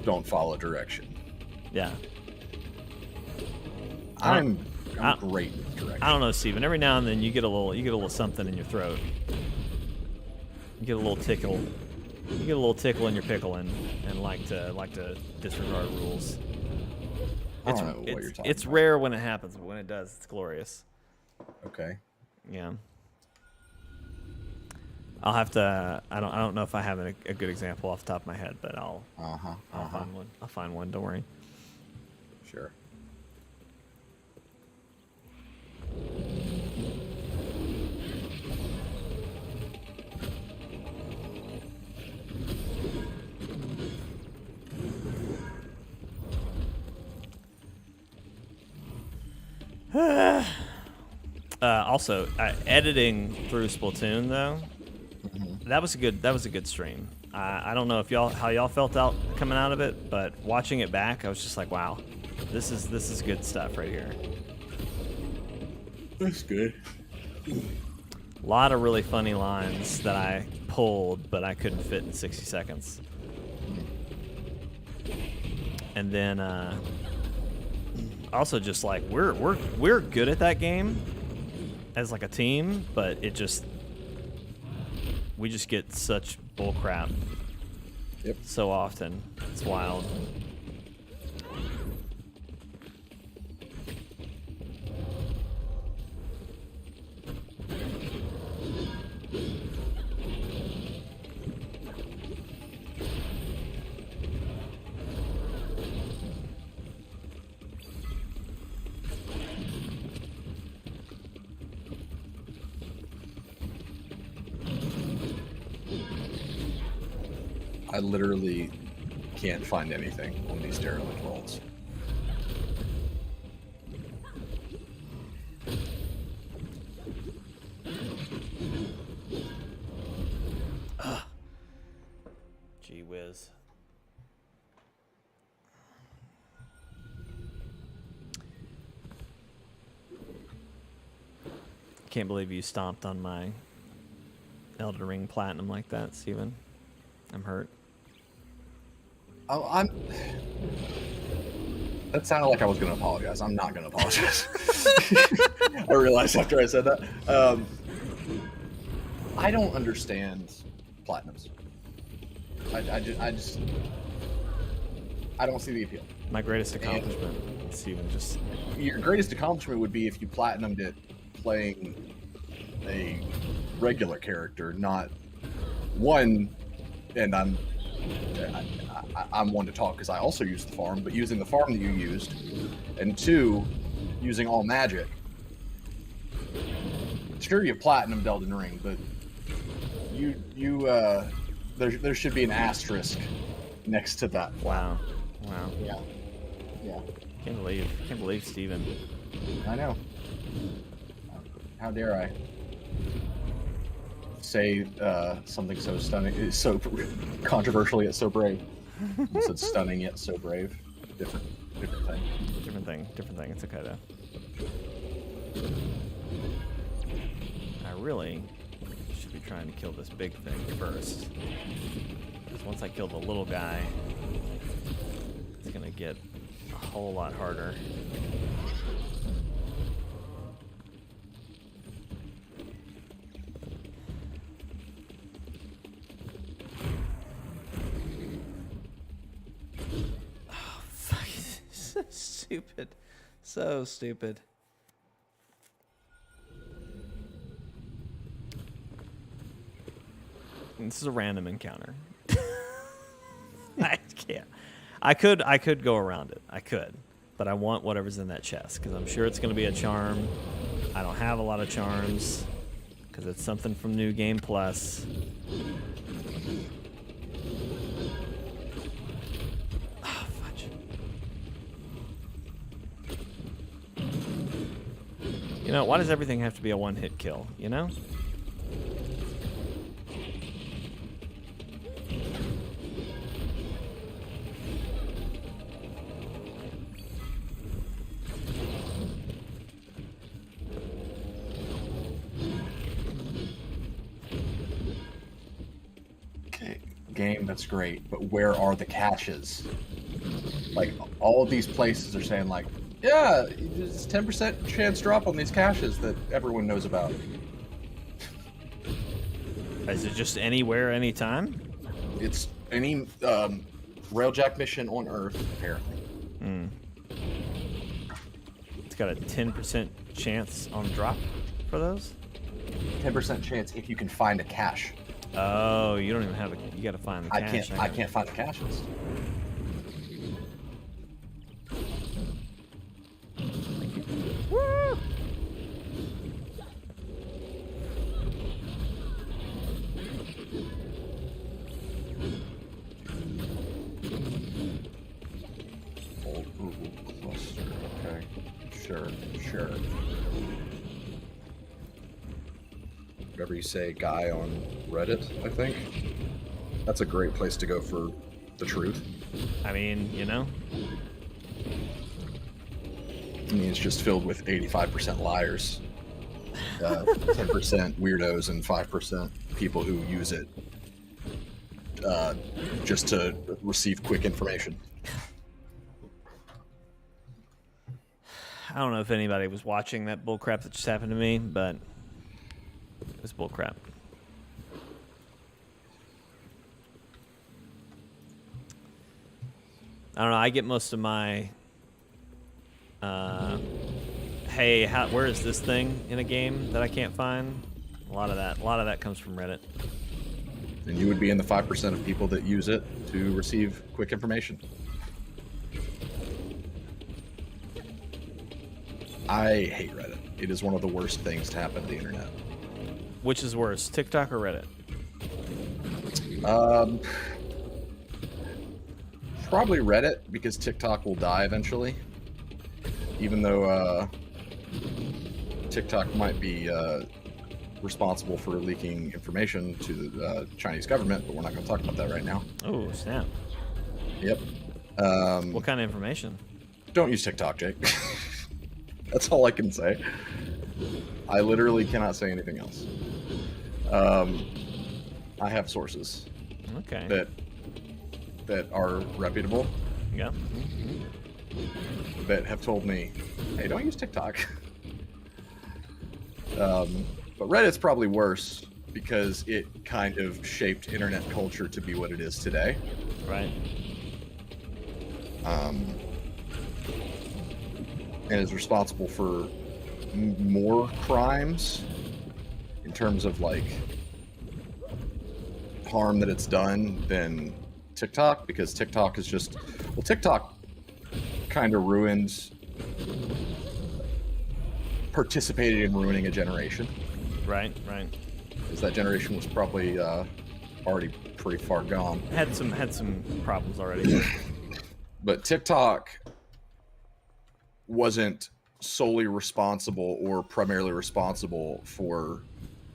don't follow direction. Yeah. I'm great with direction. I don't know, Steven. Every now and then you get a little something in your throat. You get a little tickle. You get a little tickle in your pickle and like to disregard rules. I don't know what you're talking It's about. rare when it happens, but when it does, it's glorious. Okay. Yeah. I'll have to. I don't know if I have a good example off the top of my head, but I'll find one. I'll find one. Don't worry. Sure. Also, editing through Splatoon though, that was a good stream. I don't know if how y'all felt out coming out of it, but watching it back, I was just like, wow, this is good stuff right here. That's good. A lot of really funny lines that I pulled, but I couldn't fit in 60 seconds. And then also just like we're good at that game as like a team, but we just get such bull crap. Yep. So often. It's wild. I literally can't find anything on these derelict vaults. Gee whiz. Can't believe you stomped on my Elden Ring Platinum like that, Steven. I'm hurt. Oh, that sounded like I was going to apologize. I'm not going to apologize. I realized after I said that. I don't understand platinums. I don't see the appeal. My greatest accomplishment, Steven, just... Your greatest accomplishment would be if you platinumed it playing a regular character, not one. And I'm one to talk because I also use the farm, but using the farm that you used, and two, using all magic. Sure, you platinum Elden Ring, but there should be an asterisk next to that. Wow. Yeah. Can't believe Steven. I know. How dare I say something so stunning, so controversial yet so brave. I said stunning yet so brave. Different thing. Different thing. It's okay though. I really should be trying to kill this big thing first. Because once I kill the little guy, it's gonna get a whole lot harder. Stupid. So stupid. This is a random encounter. I can't. I could go around it. I could. But I want whatever's in that chest because I'm sure it's going to be a charm. I don't have a lot of charms because it's something from New Game Plus. You know, why does everything have to be a one-hit kill, you know? Okay, game, that's great, but where are the caches? Like, all of these places are saying, like, yeah, there's 10% chance drop on these caches that everyone knows about. Is it just anywhere, anytime? It's any railjack mission on Earth, apparently. It's got a 10% chance on drop for those? 10% chance if you can find a cache. Oh, you don't even have a... You gotta find the cache. I can't find the caches. Woo! Old Google cluster. Okay. Sure. Whatever you say, guy on Reddit, I think. That's a great place to go for the truth. I mean, you know? I mean, it's just filled with 85% liars, 10% weirdos, and 5% people who use it just to receive quick information. I don't know if anybody was watching that bullcrap that just happened to me, but it was bullcrap. I don't know. I get most of my, hey, where is this thing in a game that I can't find? A lot of that comes from Reddit. And you would be in the 5% of people that use it to receive quick information. I hate Reddit. It is one of the worst things to happen to the internet. Which is worse, TikTok or Reddit? Probably Reddit, because TikTok will die eventually. Even though TikTok might be responsible for leaking information to the Chinese government, but we're not going to talk about that right now. Oh, snap. Yep. What kind of information? Don't use TikTok, Jake. That's all I can say. I literally cannot say anything else. I have sources Okay. that are reputable, Yeah. that have told me, hey, don't use TikTok. But Reddit's probably worse because it kind of shaped internet culture to be what it is today. Right. And is responsible for more crimes in terms of like harm that it's done than TikTok, because TikTok is just, well, TikTok kind of participated in ruining a generation. Right. Because that generation was probably already pretty far gone. Had some problems already. But TikTok wasn't solely responsible or primarily responsible for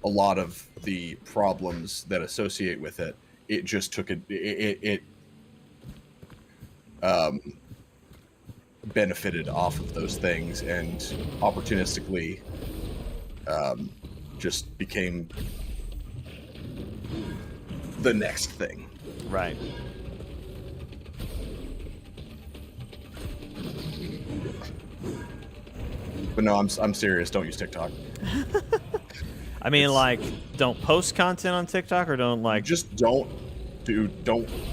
a lot of the problems that associate with it. It just took it benefited off of those things and opportunistically just became the next thing. Right. But no, I'm serious. Don't use TikTok. I mean, like, don't post content on TikTok, or don't like. Just don't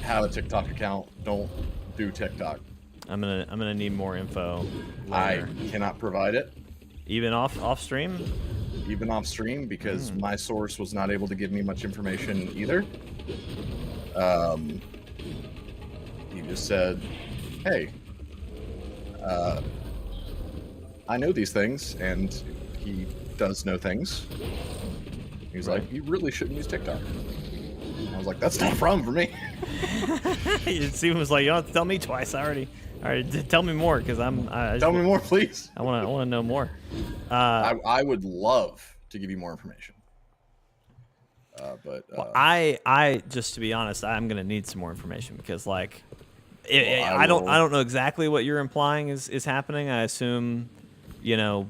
have a TikTok account. Don't do TikTok. I'm gonna need more info I later. cannot provide it, Even off stream. even off stream, because my source was not able to give me much information either. He just said, "Hey, I know these things," and he does know things. He's Right. like, "You really shouldn't use TikTok." I was like, "That's not a problem for me." Steven was like, "You don't have to tell me twice. I already All right, tell me more, because Tell me more, please. I want to know more. I would love to give you more information. Well, I just to be honest, I'm gonna need some more information because like, I don't know exactly what you're implying is happening. I assume, you know,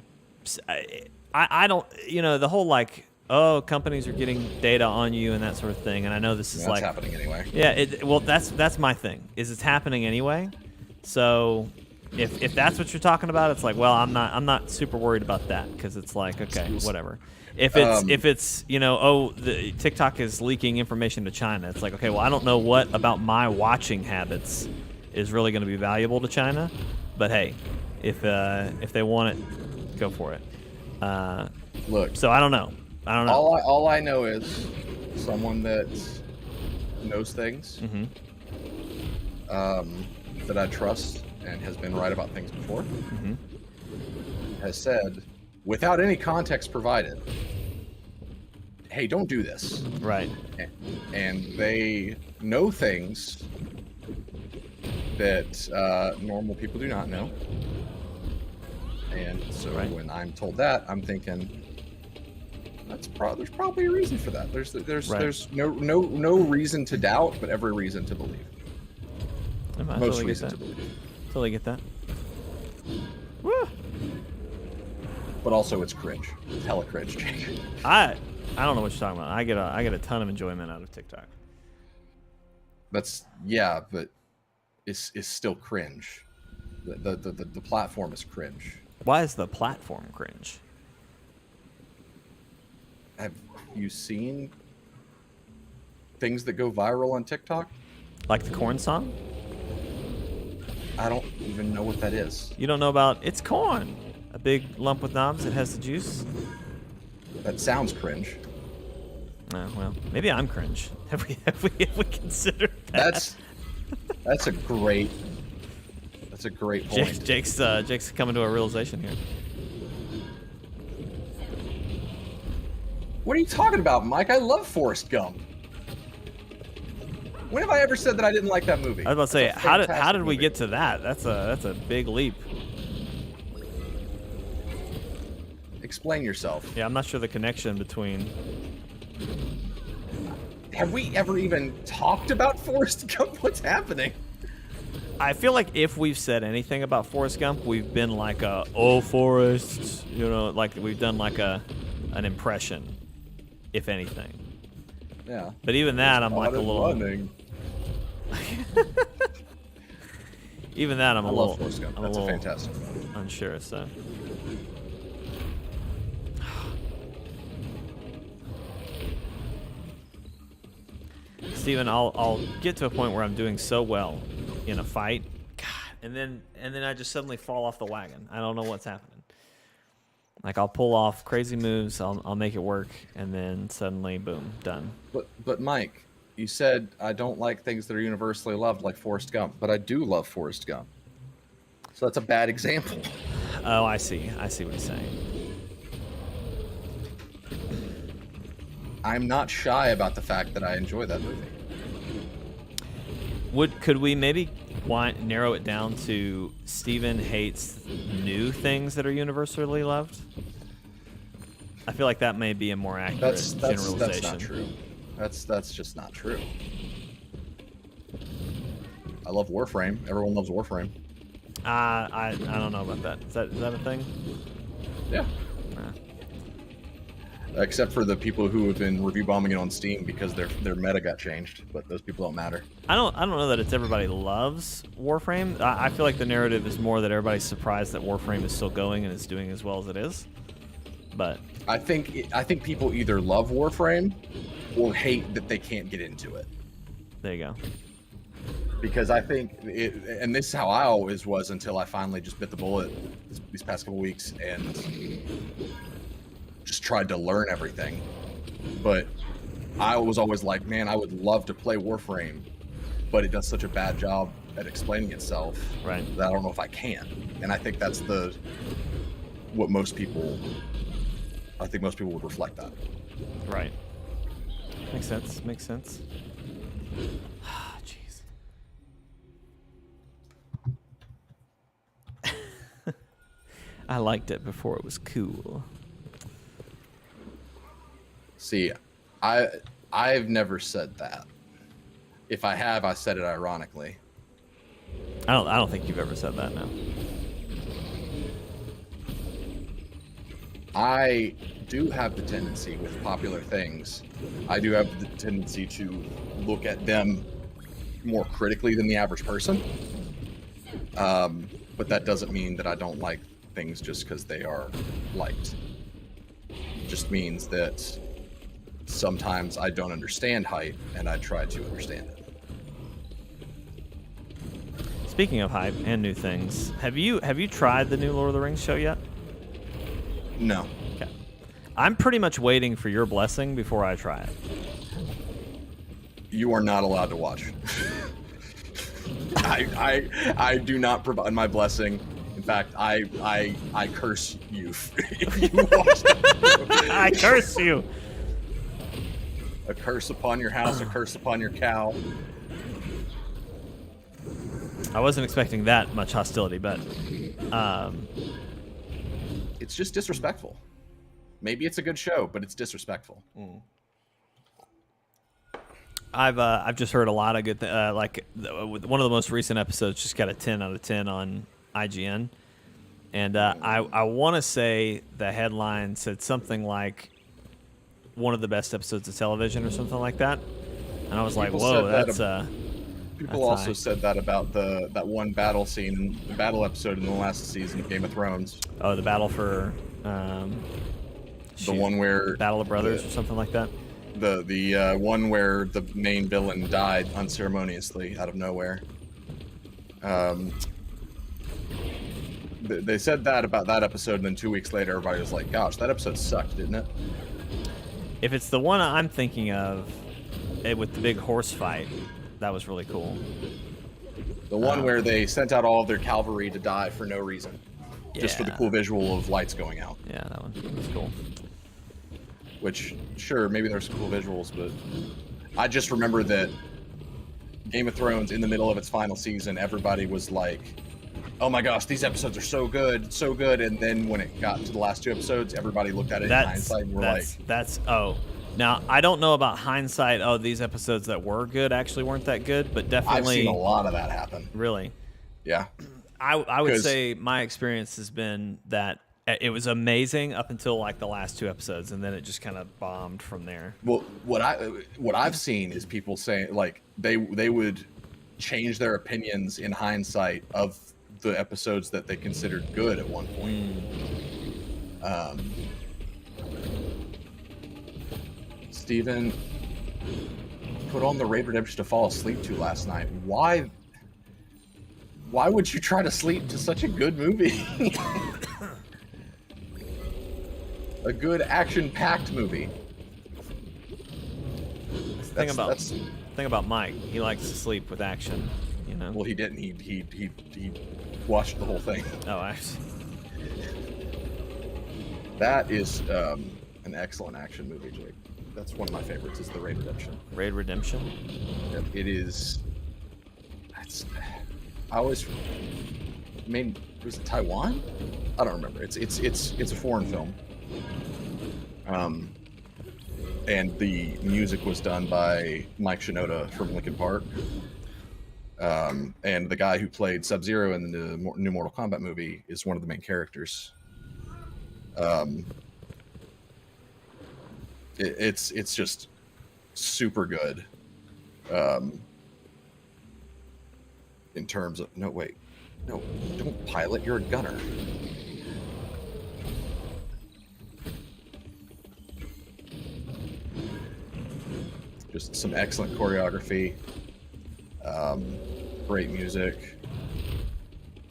I don't, you know, the whole like, oh, companies are getting data on you and that sort of thing. And I know this is that's happening anyway. Yeah, well, that's my thing. Is it's happening anyway. So if that's what you're talking about, it's like, well, I'm not super worried about that because it's like, okay, whatever. If it's you know, oh, the TikTok is leaking information to China, it's like, okay, well, I don't know what about my watching habits is really going to be valuable to China, but hey, if they want it, go for it. Look, so I don't know. All I know is someone that knows things, that I trust and has been right about things before, has said, without any context provided, hey, don't do this. Right. And they know things that normal people do not know. And so when I'm told that, I'm thinking, there's probably a reason for that. There's no reason to doubt, but every reason to believe. Most reason to believe. Totally get that. Woo. But also, it's cringe. It's hella cringe, Jake. I don't know what you're talking about. I get a ton of enjoyment out of TikTok. But it's still cringe. The platform is cringe. Why is the platform cringe? Have you seen things that go viral on TikTok? Like the corn song? I don't even know what that is. You don't know about It's Corn, a big lump with knobs that has the juice? That sounds cringe. Well, maybe I'm cringe. Have we considered that? That's a great point. Jake's coming to a realization here. What are you talking about, Mike? I love Forrest Gump. When have I ever said that I didn't like that movie? I was about to say, how did we get to that? That's a big leap. Explain yourself. Yeah, I'm not sure the connection between. Have we ever even talked about Forrest Gump? What's happening? I feel like if we've said anything about Forrest Gump, we've been like Forrest, you know, like we've done like an impression, if anything. Yeah. But even that, I'm like a little. Running. Even that, I'm a little. Forrest Gump. That's a fantastic movie. Unsure. So. Steven, I'll get to a point where I'm doing so well in a fight, God, and then I just suddenly fall off the wagon. I don't know what's happening. Like I'll pull off crazy moves, I'll make it work, and then suddenly, boom, done. But Mike, you said I don't like things that are universally loved, like Forrest Gump, but I do love Forrest Gump. So that's a bad example. Oh, I see what you're saying. I'm not shy about the fact that I enjoy that movie. Could we maybe narrow it down to Steven hates new things that are universally loved? I feel like that may be a more accurate generalization. That's not true. That's just not true. I love Warframe. Everyone loves Warframe. I don't know about that. Is that a thing? Yeah. Except for the people who have been review bombing it on Steam because their meta got changed, but those people don't matter. I don't know that it's everybody loves Warframe. I feel like the narrative is more that everybody's surprised that Warframe is still going and is doing as well as it is. But I think people either love Warframe or hate that they can't get into it. There you go. Because I think and this is how I always was until I finally just bit the bullet these past couple weeks and just tried to learn everything. But I was always like, man, I would love to play Warframe, but it does such a bad job at explaining itself that I don't know if I can. And I think that's what most people would reflect that. Right. Makes sense. Jeez. I liked it before it was cool. See, I've never said that. If I have, I said it ironically. I don't think you've ever said that, no. I do have the tendency with popular things. I do have the tendency to look at them more critically than the average person. But that doesn't mean that I don't like things just because they are liked. It just means that sometimes I don't understand hype, and I try to understand it. Speaking of hype and new things, have you tried the new Lord of the Rings show yet? No. Okay. I'm pretty much waiting for your blessing before I try it. You are not allowed to watch. I do not provide my blessing. In fact, I curse you if you watch that. I curse you. A curse upon your house, a curse upon your cow. I wasn't expecting that much hostility, but It's just disrespectful. Maybe it's a good show, but it's disrespectful. I've just heard a lot of good like one of the most recent episodes just got a 10 out of 10 on IGN, and I want to say the headline said something like one of the best episodes of television or something like that, and I was like, whoa, that's people also high. said that about that one battle scene, the battle episode in the last season of Game of Thrones. Oh, the battle for the one where Battle of Brothers or something like that. The one where the main villain died unceremoniously out of nowhere. They said that about that episode, and then 2 weeks later, everybody was like, "Gosh, that episode sucked, didn't it?" If it's the one I'm thinking of, with the big horse fight, that was really cool. The one where they sent out all of their cavalry to die for no reason, just for the cool visual of lights going out. Yeah, that one was cool. Which, sure, maybe there's cool visuals, but I just remember that Game of Thrones, in the middle of its final season, everybody was like, "Oh my gosh, these episodes are so good, so good." And then when it got to the last 2 episodes, everybody looked at it in hindsight and were like, Now, I don't know about hindsight. Oh, these episodes that were good actually weren't that good, but definitely. I've seen a lot of that happen. Really? Yeah. I would say my experience has been that it was amazing up until like the last 2 episodes, and then it just kind of bombed from there. Well, what I've seen is people saying like they would change their opinions in hindsight of the episodes that they considered good at one point. Steven put on the Raid Redemption to fall asleep to last night. Why would you try to sleep to such a good movie? A good action-packed movie. Thing about Mike, he likes to sleep with action, you know. Well, he didn't. He watched the whole thing. Oh, actually. That is an excellent action movie, Jake. That's one of my favorites. Is the Raid Redemption. Raid Redemption. It is. I always. Was it Taiwan? I don't remember. It's a foreign film. And the music was done by Mike Shinoda from Linkin Park. And the guy who played Sub-Zero in the new Mortal Kombat movie is one of the main characters. It's just super good. In terms of no, don't pilot. You're a gunner. Just some excellent choreography, great music,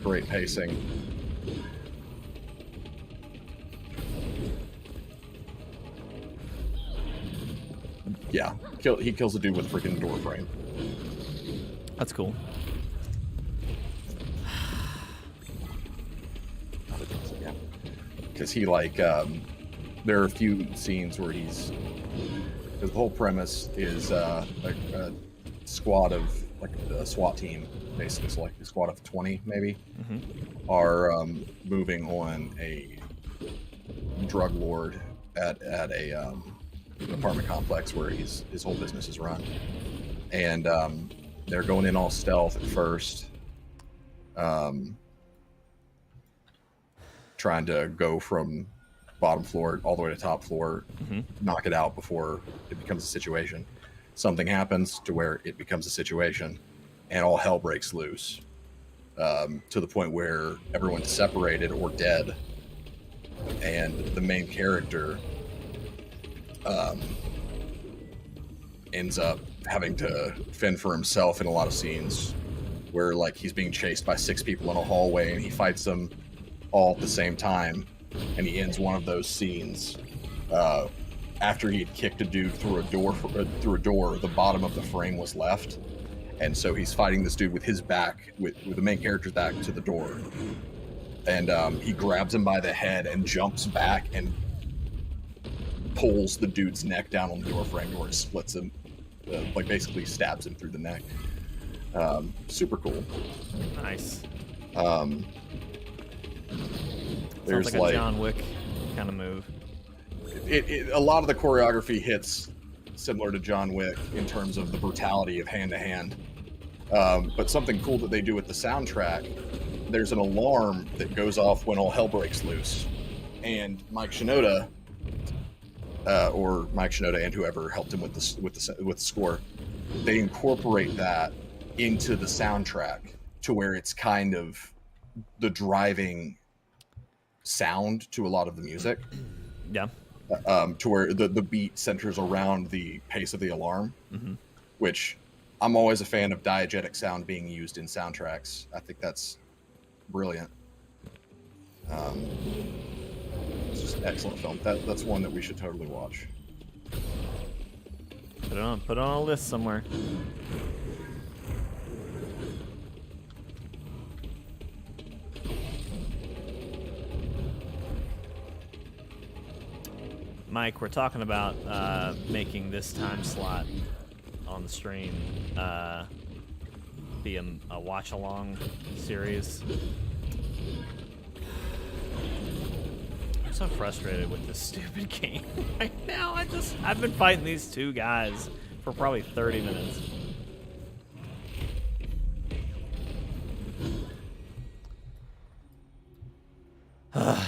great pacing. Yeah, he kills a dude with a freaking door frame. That's cool. Yeah, because he there are a few scenes where because the whole premise is a squad of like a SWAT team, basically, so like a squad of 20 maybe, are moving on a drug lord at a apartment complex where his whole business is run, and they're going in all stealth at first, trying to go from bottom floor all the way to top floor, knock it out before it becomes a situation. Something happens to where it becomes a situation, and all hell breaks loose, to the point where everyone's separated or dead, and the main character ends up having to fend for himself in a lot of scenes where like he's being chased by 6 people in a hallway and he fights them all at the same time, and he ends one of those scenes after he had kicked a dude through a door. The bottom of the frame was left, and so he's fighting this dude with his back, with the main character's back to the door, and he grabs him by the head and jumps back and pulls the dude's neck down on the door frame where it splits him, like basically stabs him through the neck. Super cool. Nice. There's Sounds like a John Wick kind of move. A lot of the choreography hits similar to John Wick in terms of the brutality of hand to hand. But something cool that they do with the soundtrack, there's an alarm that goes off when all hell breaks loose, and Mike Shinoda and whoever helped him with the score, they incorporate that into the soundtrack to where it's kind of the driving sound to a lot of the music. Yeah. To where the beat centers around the pace of the alarm, which I'm always a fan of diegetic sound being used in soundtracks. I think that's brilliant. It's just an excellent film. That's one that we should totally watch. Put it on a list somewhere. Mike, we're talking about making this time slot on the stream be a watch-along series. I'm so frustrated with this stupid game right now. I've been fighting these 2 guys for probably 30 minutes. I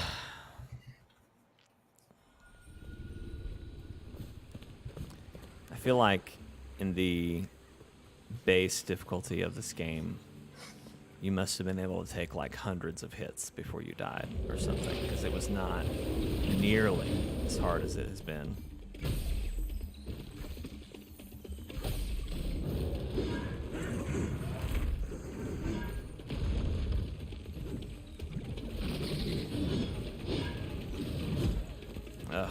feel like in the base difficulty of this game, you must have been able to take like hundreds of hits before you died or something, because it was not nearly as hard as it has been. Ugh.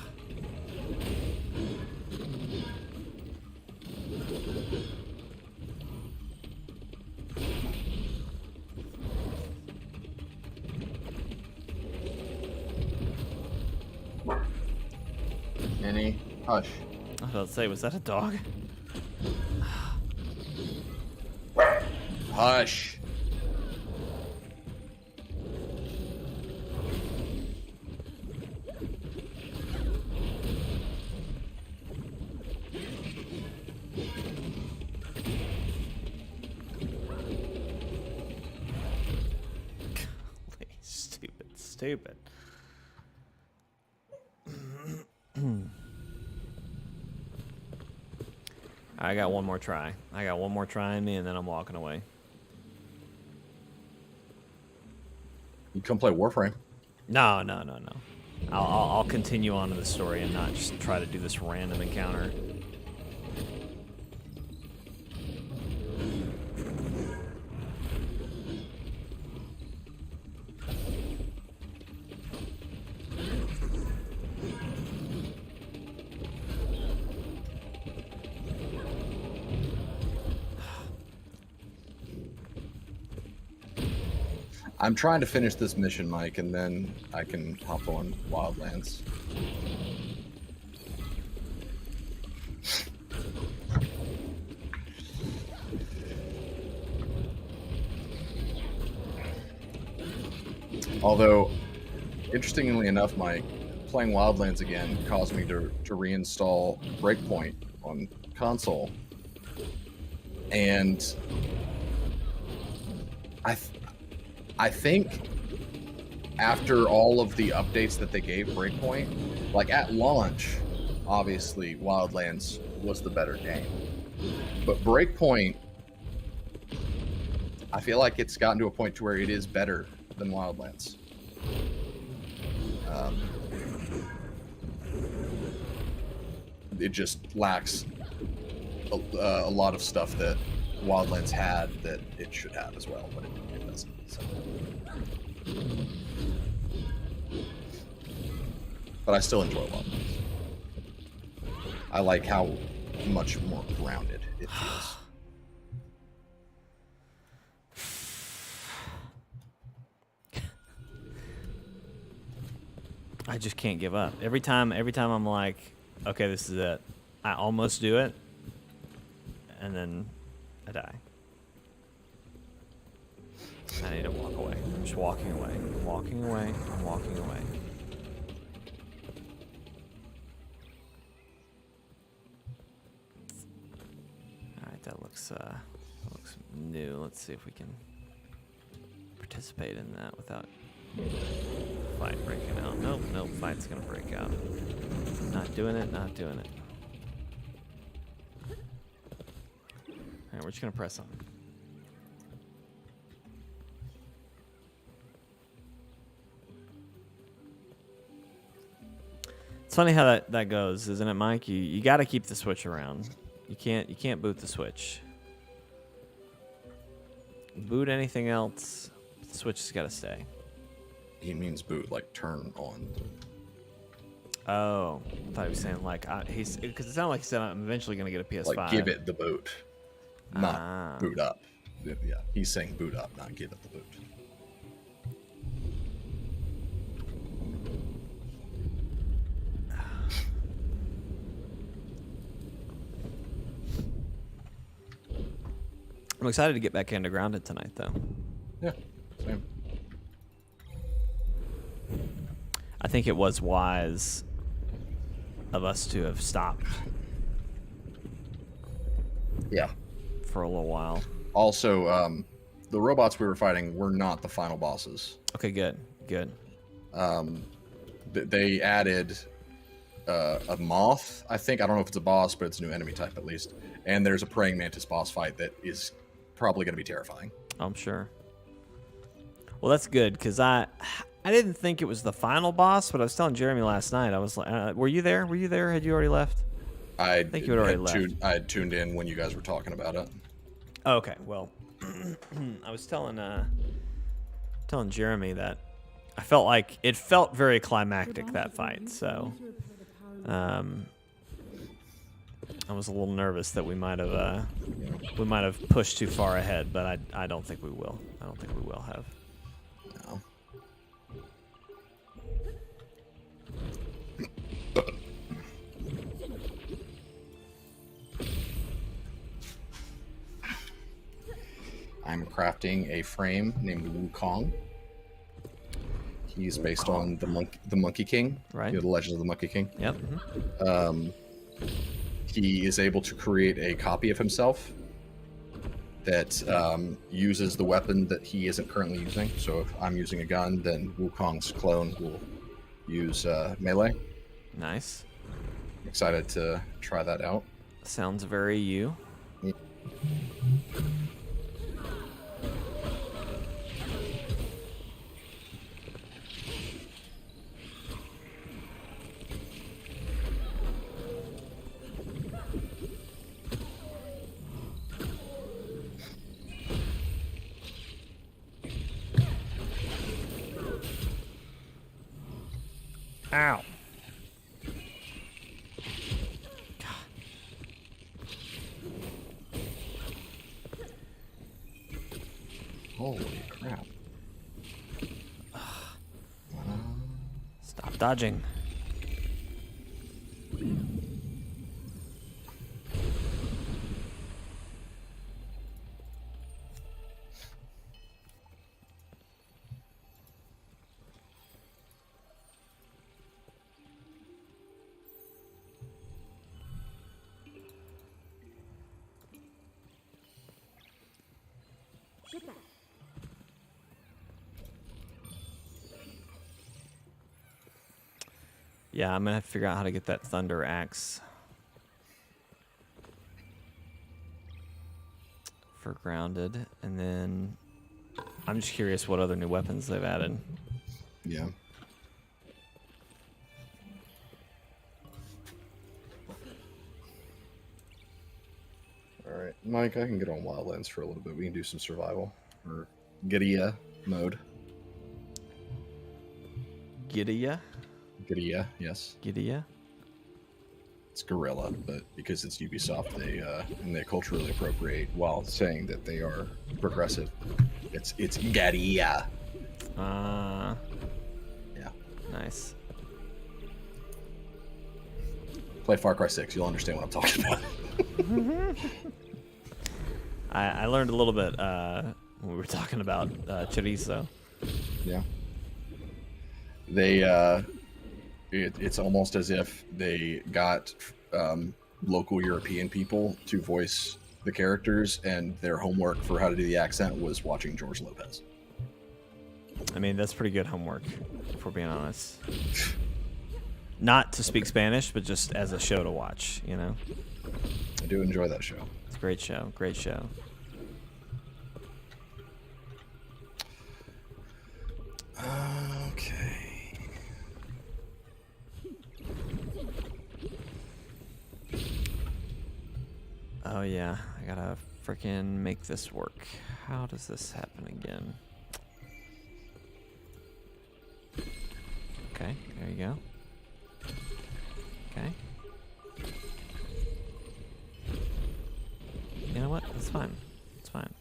Minnie, hush. I was about to say, was that a dog? Hush. Stupid. I got one more try. I got one more try in me, and then I'm walking away. You come play Warframe. No. I'll continue on to the story and not just try to do this random encounter. I'm trying to finish this mission, Mike, and then I can hop on Wildlands. Although, interestingly enough, Mike, playing Wildlands again caused me to reinstall Breakpoint on console, and I think after all of the updates that they gave Breakpoint, like at launch, obviously Wildlands was the better game, but Breakpoint, I feel like it's gotten to a point to where it is better than Wildlands. It just lacks a lot of stuff that Wildlands had that it should have as well, but it doesn't. So. But I still enjoy Wildlands. I like how much more grounded it feels. I just can't give up. Every time I'm like, okay, this is it. I almost do it, and then I die. I need to walk away. I'm just walking away. I'm walking away. I'm walking away. Alright, that looks new. Let's see if we can participate in that without fight breaking out. Nope, nope, fight's gonna break out. Not doing it, not doing it. Alright, we're just gonna press on. It's funny how that goes, isn't it, Mike? You gotta keep the Switch around. You can't boot the Switch. Boot anything else, the Switch has gotta stay. He means boot, like turn on. Oh, I thought he was saying like because it sounded like he said I'm eventually gonna get a PS5. Like give it the boot, not boot up. Yeah, he's saying boot up, not give it the boot. I'm excited to get back into Grounded tonight, though. Yeah, same. I think it was wise of us to have stopped. Yeah. For a little while. Also, the robots we were fighting were not the final bosses. Okay, good, good. They added a moth, I think. I don't know if it's a boss, but it's a new enemy type at least. And there's a praying mantis boss fight that is probably going to be terrifying. I'm sure. Well, that's good, because I didn't think it was the final boss, but I was telling Jeremy last night. I was like, were you there? Were you there? Had you already left? I think you had already left. I had tuned in when you guys were talking about it. Okay, well, I was telling Jeremy that I felt like it felt very climactic, that fight. So I was a little nervous that we might have pushed too far ahead, but I don't think we will. I don't think we will have. No. I'm crafting a frame named Wukong. He's based on the Monkey King, right? The Legend of the Monkey King. Yep. Mm-hmm. He is able to create a copy of himself that uses the weapon that he isn't currently using. So if I'm using a gun, then Wukong's clone will use melee. Nice. I'm excited to try that out. Sounds very you. Yeah. Ow. Holy crap. Stop dodging. Yeah, I'm gonna have to figure out how to get that thunder axe for grounded, and then I'm just curious what other new weapons they've added. Yeah. All right, Mike, I can get on Wildlands for a little bit. We can do some survival or Gidia mode. Gidia? Gidia, yes. Gidia? It's Guerrilla, but because it's Ubisoft, they culturally appropriate while saying that they are progressive. It's Gidia. Yeah. Nice. Play Far Cry 6, you'll understand what I'm talking about. I learned a little bit when we were talking about chorizo. Yeah. They it's almost as if they got local European people to voice the characters, and their homework for how to do the accent was watching George Lopez. I mean, that's pretty good homework, if we're being honest. Not to speak Spanish, but just as a show to watch, you know? I do enjoy that show. It's a great show. Great show. Okay. Oh, yeah. I gotta freaking make this work. How does this happen again? Okay, there you go. Okay. You know what? That's fine. It's fine.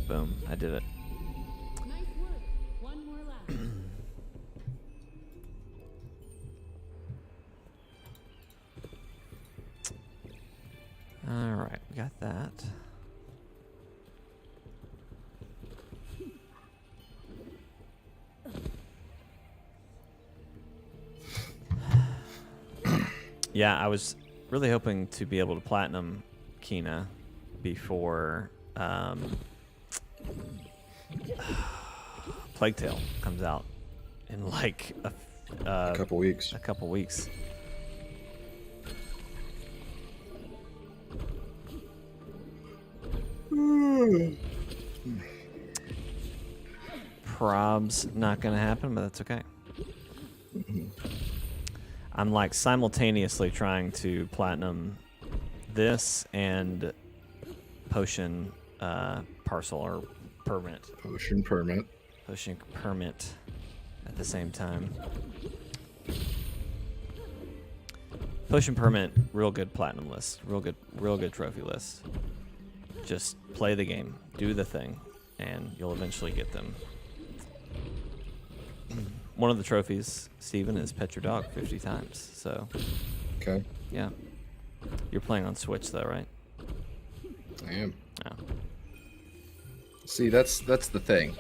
Boom. I did it. Nice work. One more lap. Alright, we got that. Yeah, I was really hoping to be able to platinum Kina before Plague Tale comes out in like A couple weeks. a couple weeks. Prob's not gonna happen, but that's okay. I'm like simultaneously trying to platinum this and potion parcel or permit. Potion permit. Potion permit at the same time. Potion permit, real good platinum list, real good trophy list. Just play the game, do the thing, and you'll eventually get them. One of the trophies, Steven, is pet your dog 50 times. So, Okay. yeah. You're playing on Switch, though, right? I am. No. See, that's the thing.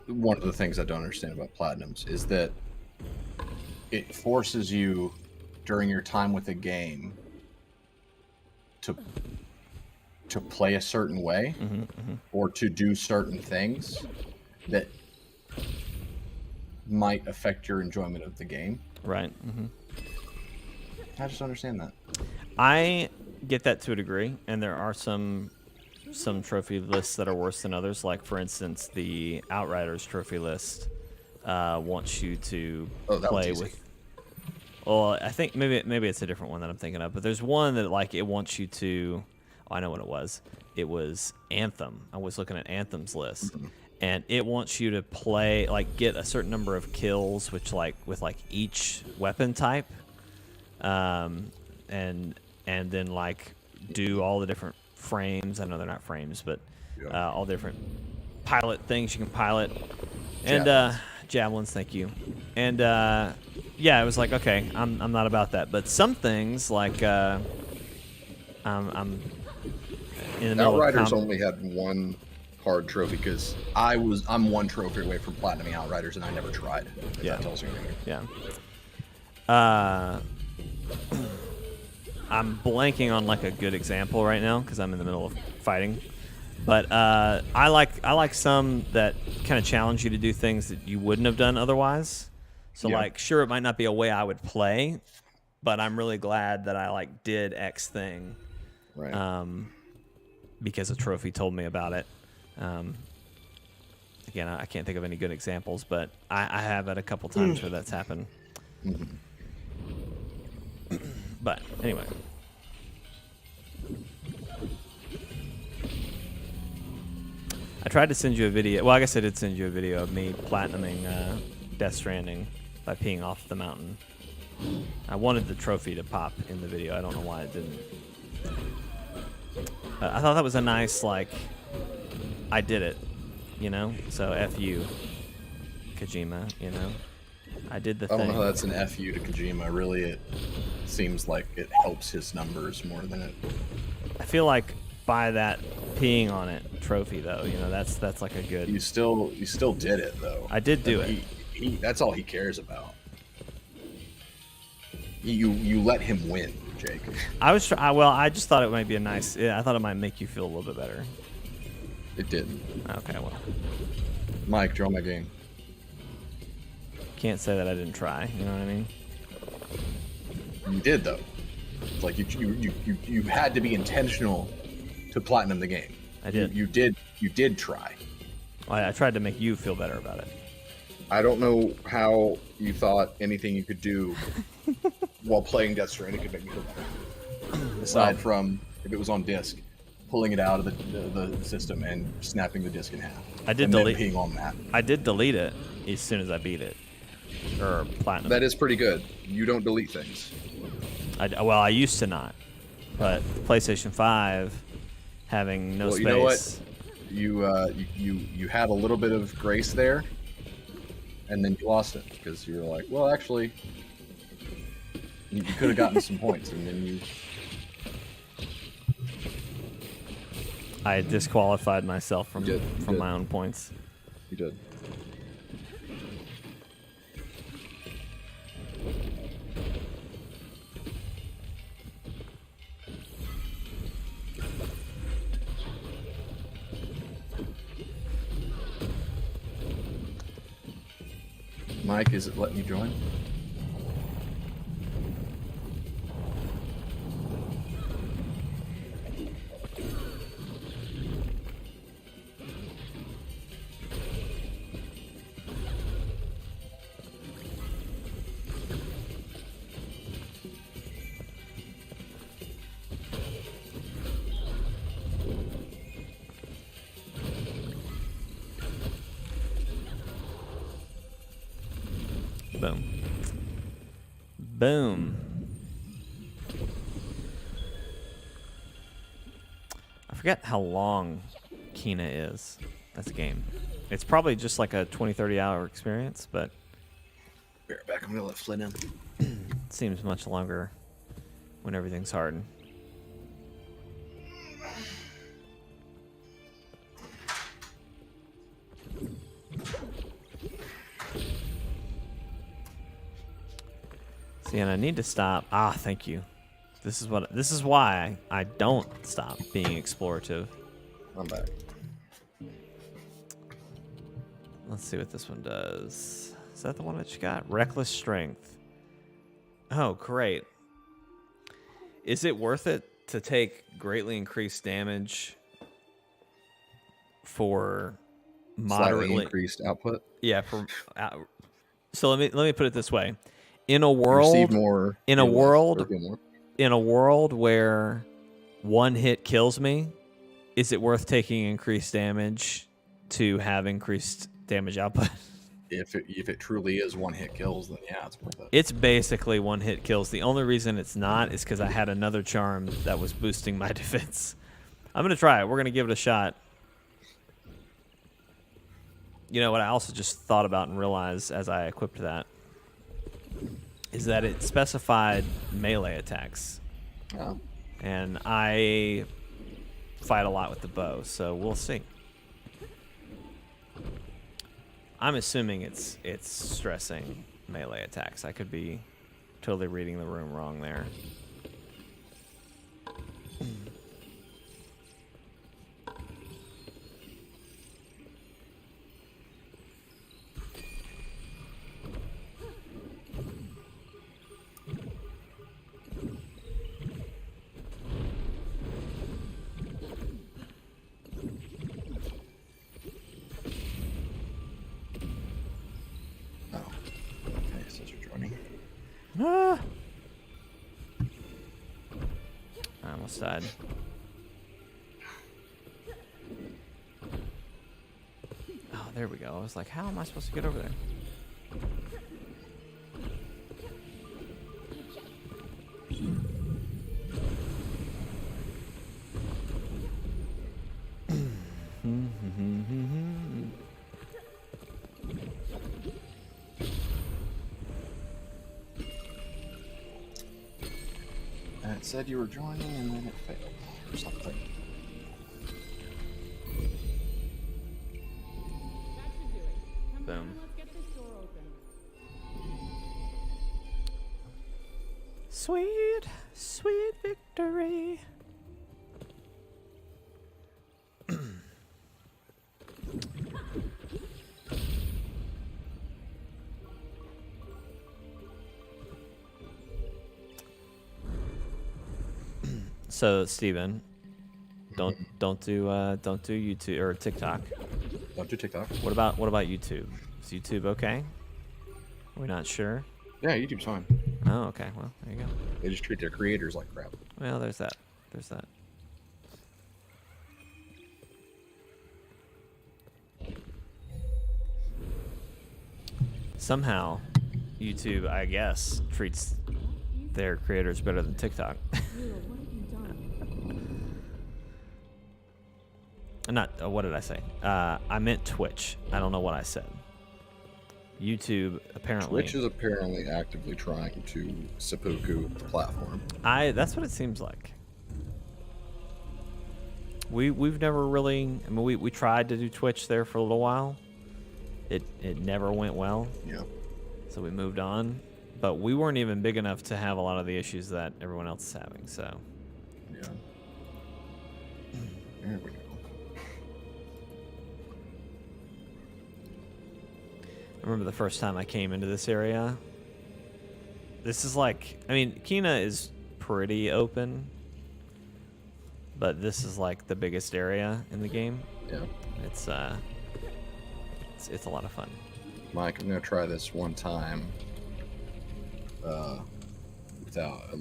One of the things I don't understand about platinums is that it forces you during your time with a game to play a certain way or to do certain things that might affect your enjoyment of the game. Right. I just don't understand that. I get that to a degree, and there are some trophy lists that are worse than others. Like, for instance, the Outriders trophy list wants you to play with. Well, I think maybe it's a different one that I'm thinking of, but there's one that like it wants you to. Oh, I know what it was. It was Anthem. I was looking at Anthem's list, and it wants you to play like get a certain number of kills, which like with like each weapon type, and then like do all the different frames. I know they're not frames, but all different pilot things you can pilot, and javelins. Thank you. And yeah, it was like, okay, I'm not about that, but some things like I'm in the middle Outriders of only had one hard trophy because I'm one trophy away from platinuming Outriders, and I never tried. If that tells you anything. Yeah. I'm blanking on like a good example right now because I'm in the middle of fighting, But I like some that kind of challenge you to do things that you wouldn't have done otherwise. So Yeah. like, sure, it might not be a way I would play, but I'm really glad that I like did X thing, Right. because a trophy told me about it. Again, I can't think of any good examples, but I have it a couple times where that's happened. But anyway. I tried to send you a video. Well, I guess I did send you a video of me platinuming Death Stranding by peeing off the mountain. I wanted the trophy to pop in the video. I don't know why it didn't. I thought that was a nice, like, I did it, you know? So F you, Kojima, you know? I did the I don't thing. know how that's an FU to Kojima. Really, it seems like it helps his numbers more than it. I feel like by that peeing on it trophy, though, you know, that's like a good. You still did it though. I did do it. He that's all he cares about. You let him win, Jake. I was well. I just thought it might be a nice. I thought it might make you feel a little bit better. It didn't. Okay, well, Mike, draw my game. can't say that I didn't try. You know what I mean? You did though. It's like you had to be intentional to platinum the game. I did. You did try. I tried to make you feel better about it. I don't know how you thought anything you could do while playing Death Stranding could make me feel better. Aside from if it was on disc, pulling it out of the system and snapping the disc in half. I did and delete. then peeing on that. I did delete it as soon as I beat it, or platinum. That is pretty good. You don't delete things. Well, I used to not, but PlayStation 5 having no Well, space. you know what? You had a little bit of grace there, and then you lost it because you were like, well, actually, you could have gotten some points, and then you. I disqualified myself from You did. my own points. You did. Mike, is it letting you join? Boom. Boom. I forget how long Kina is. That's a game. It's probably just like a 20, 30 hour experience, but Be right back. I'm gonna let Flynn in. it seems much longer when everything's hard. See, and I need to stop. Ah, thank you. This is why I don't stop being explorative. I'm back. Let's see what this one does. Is that the one that you got? Reckless Strength. Oh, great. Is it worth it to take greatly increased damage for Slightly moderately increased output. Yeah, for so let me put it this way. In a Receive world more. in a deal less, world or deal more. in a world where one hit kills me, is it worth taking increased damage to have increased damage output? If it truly is one hit kills, then yeah, it's worth it. It's basically one hit kills. The only reason it's not is because I had another charm that was boosting my defense. I'm gonna try it. We're gonna give it a shot. You know what I also just thought about and realized as I equipped that is that it specified melee attacks. Oh. And I fight a lot with the bow, so we'll see. I'm assuming it's stressing melee attacks. I could be totally reading the room wrong there. almost died. Oh, there we go. I was like, how am I supposed to get over there? And it said you were joining, and then it failed or something. That should do it. Come Boom. on, let's get this door open. Sweet, sweet victory. So, Steven, don't do YouTube or TikTok. Don't do TikTok. What about YouTube? Is YouTube okay? We're not sure. Yeah, YouTube's fine. Oh, okay. Well, there you go. They just treat their creators like crap. Well, there's that. There's that. Somehow, YouTube, I guess, treats their creators better than TikTok. Will, what have you done? Not, what did I say? I meant Twitch. I don't know what I said. YouTube, apparently. Twitch is apparently actively trying to seppuku the platform. That's what it seems like. We've never really, I mean, we tried to do Twitch there for a little while. It never went well. Yeah. So we moved on. But we weren't even big enough to have a lot of the issues that everyone else is having, so. Yeah. There we go. I remember the first time I came into this area. This is like, I mean, Kina is pretty open, but this is like the biggest area in the game. Yeah. It's a lot of fun. Mike, I'm gonna try this one time. Without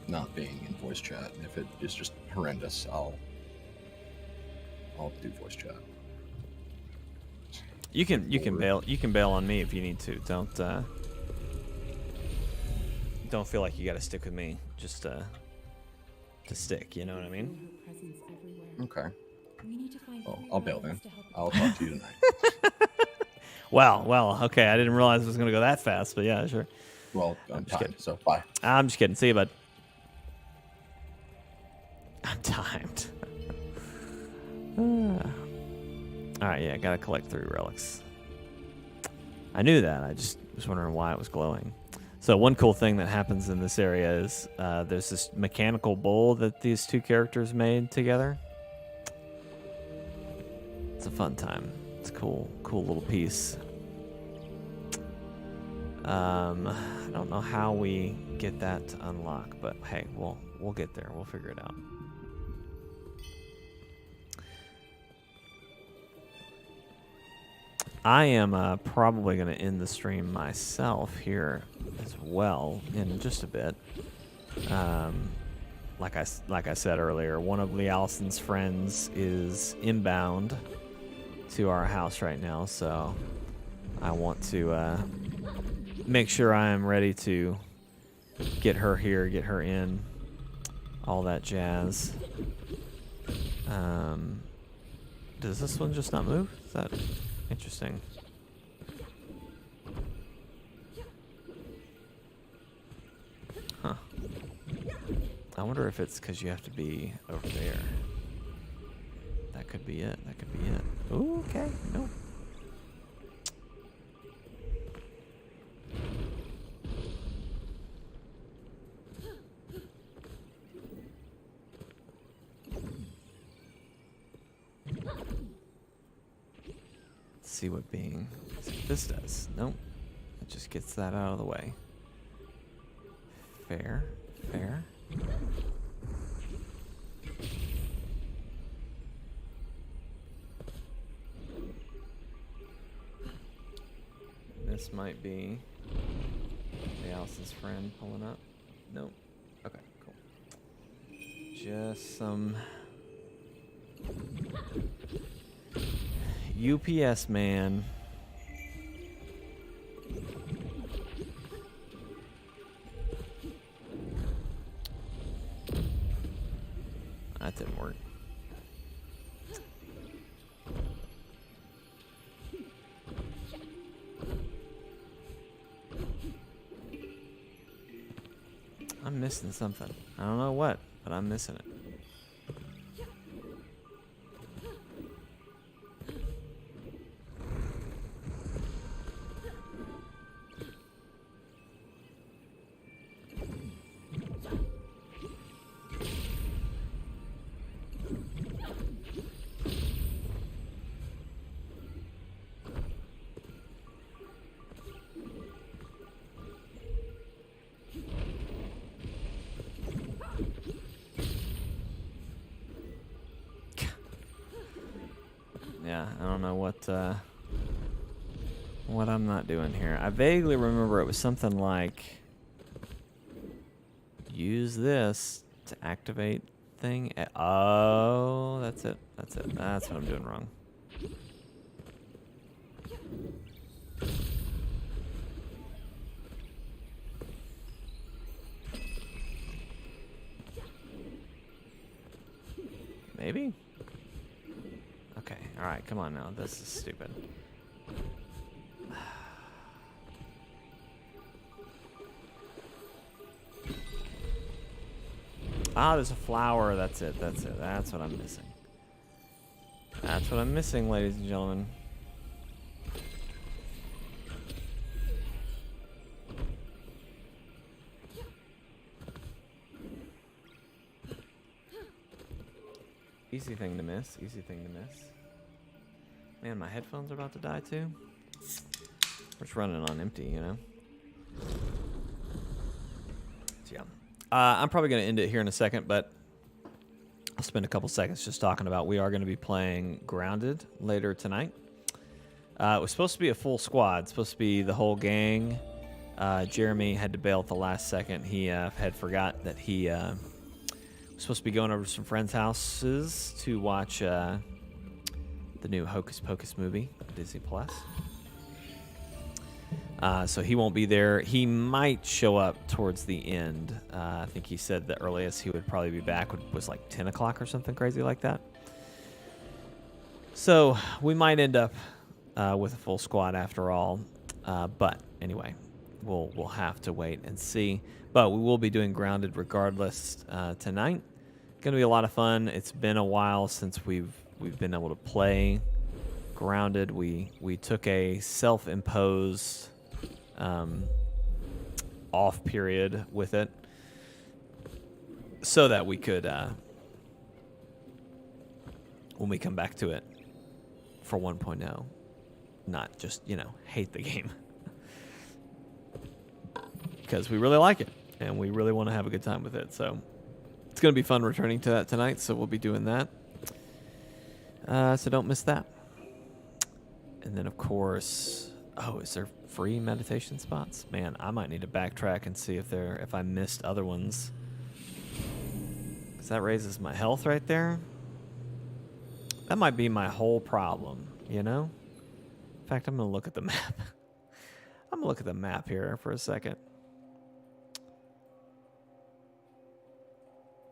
not being in voice chat. If it is just horrendous, I'll do voice chat. You can bail on me if you need to. Don't feel like you got to stick with me just to stick. You know what I mean? Her presence everywhere. Okay. We need to find Well, other I'll bail ways then. to help I'll talk to you tonight. Well. Okay. I didn't realize it was gonna go that fast, but yeah, sure. Well, I'm just timed, kidding. so bye. I'm just kidding. See you, bud. I'm timed. All right, yeah, gotta collect 3 relics. I knew that. I just was wondering why it was glowing. So one cool thing that happens in this area is there's this mechanical bowl that these 2 characters made together. It's a fun time. It's a cool little piece. I don't know how we get that to unlock, but hey, we'll get there. We'll figure it out. I am probably going to end the stream myself here as well in just a bit. Like I said earlier, one of Lee Allison's friends is inbound to our house right now, so I want to make sure I am ready to get her here, get her in, all that jazz. Does this one just not move? Is that interesting? Huh. I wonder if it's because you have to be over there. That could be it. That could be it. Ooh, okay. Nope. See what this does. Nope. It just gets that out of the way. Fair. This might be the Allison's friend pulling up. Nope. Okay, cool. Just some UPS man. That didn't work. I'm missing something. I don't know what, but I'm missing it. Yeah, I don't know what I'm not doing here. I vaguely remember it was something like use this to activate thing. Oh, that's it. That's it. That's what I'm doing wrong. Maybe? Okay, alright, come on now. This is stupid. Ah, there's a flower. That's it. That's it. That's what I'm missing. That's what I'm missing, ladies and gentlemen. Easy thing to miss. Easy thing to miss. Man, my headphones are about to die too. We're just running on empty, you know? So, yeah. I'm probably going to end it here in a second, but I'll spend a couple seconds just talking about we are going to be playing Grounded later tonight. It was supposed to be a full squad. Supposed to be the whole gang. Jeremy had to bail at the last second. He had forgot that he was supposed to be going over to some friends' houses to watch the new Hocus Pocus movie on Disney Plus. So he won't be there. He might show up towards the end. I think he said the earliest he would probably be back was like 10 o'clock or something crazy like that. So we might end up with a full squad after all. But anyway, we'll have to wait and see. But we will be doing Grounded regardless tonight. Going to be a lot of fun. It's been a while since we've been able to play Grounded. We took a self-imposed off period with it so that we could when we come back to it for 1.0 not just hate the game because we really like it and we really want to have a good time with it. So it's going to be fun returning to that tonight, so we'll be doing that. So don't miss that. And then of course, is there free meditation spots? Man, I might need to backtrack and see if I missed other ones. Because that raises my health right there. That might be my whole problem, you know? In fact, I'm going to look at the map. I'm going to look at the map here for a second.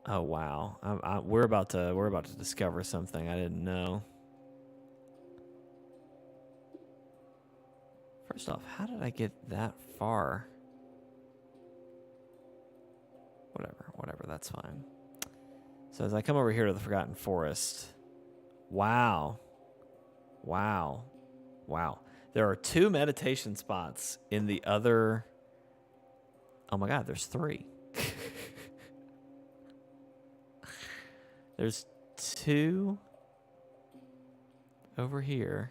Oh, wow. We're about to discover something I didn't know. First off, how did I get that far? Whatever, that's fine. So as I come over here to the Forgotten Forest, wow. There are 2 meditation spots in the other. Oh my God, there's 3. There's 2 over here.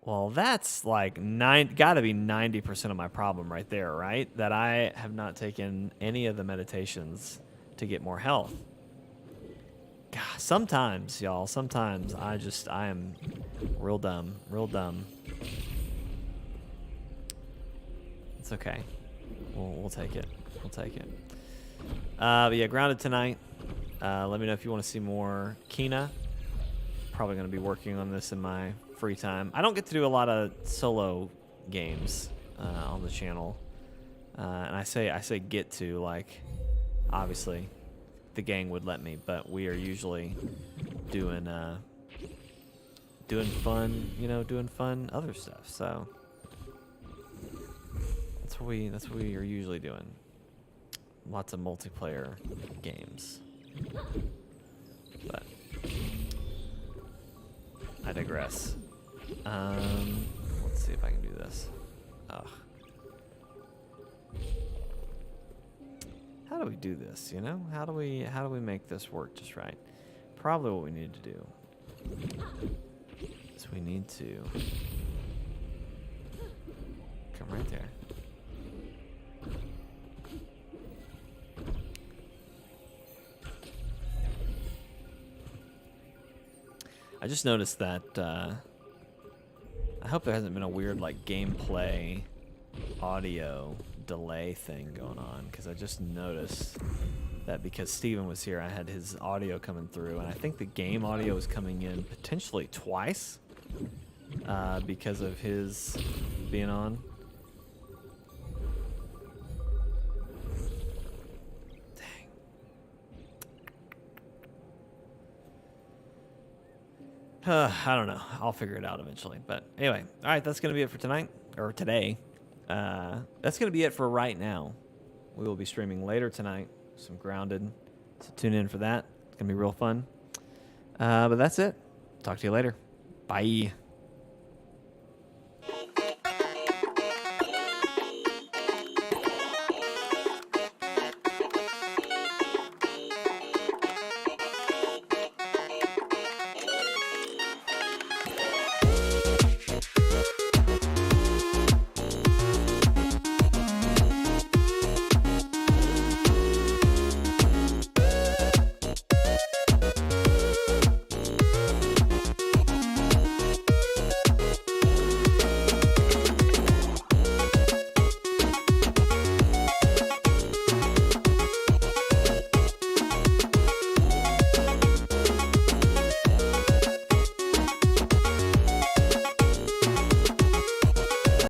Well, that's like gotta be 90% of my problem right there, right? That I have not taken any of the meditations to get more health. God, sometimes, y'all, I am real dumb. It's okay. We'll take it. But yeah, Grounded tonight. Let me know if you want to see more Kina. Probably going to be working on this in my free time. I don't get to do a lot of solo games on the channel. And I say get to, like, obviously the gang would let me, but we are usually doing fun, doing fun other stuff. So that's what we are usually doing. Lots of multiplayer games. But I digress. Let's see if I can do this. Ugh. How do we do this, How do we make this work just right? Probably what we need to do is we need to come right there. I just noticed that I hope there hasn't been a weird like gameplay audio delay thing going on, because I just noticed that because Steven was here, I had his audio coming through, and I think the game audio is coming in potentially twice because of his being on. Dang. I don't know. I'll figure it out eventually. But anyway, all right, that's going to be it for tonight, or today. That's going to be it for right now. We will be streaming later tonight, some Grounded, so tune in for that. It's going to be real fun. But that's it. Talk to you later. Bye.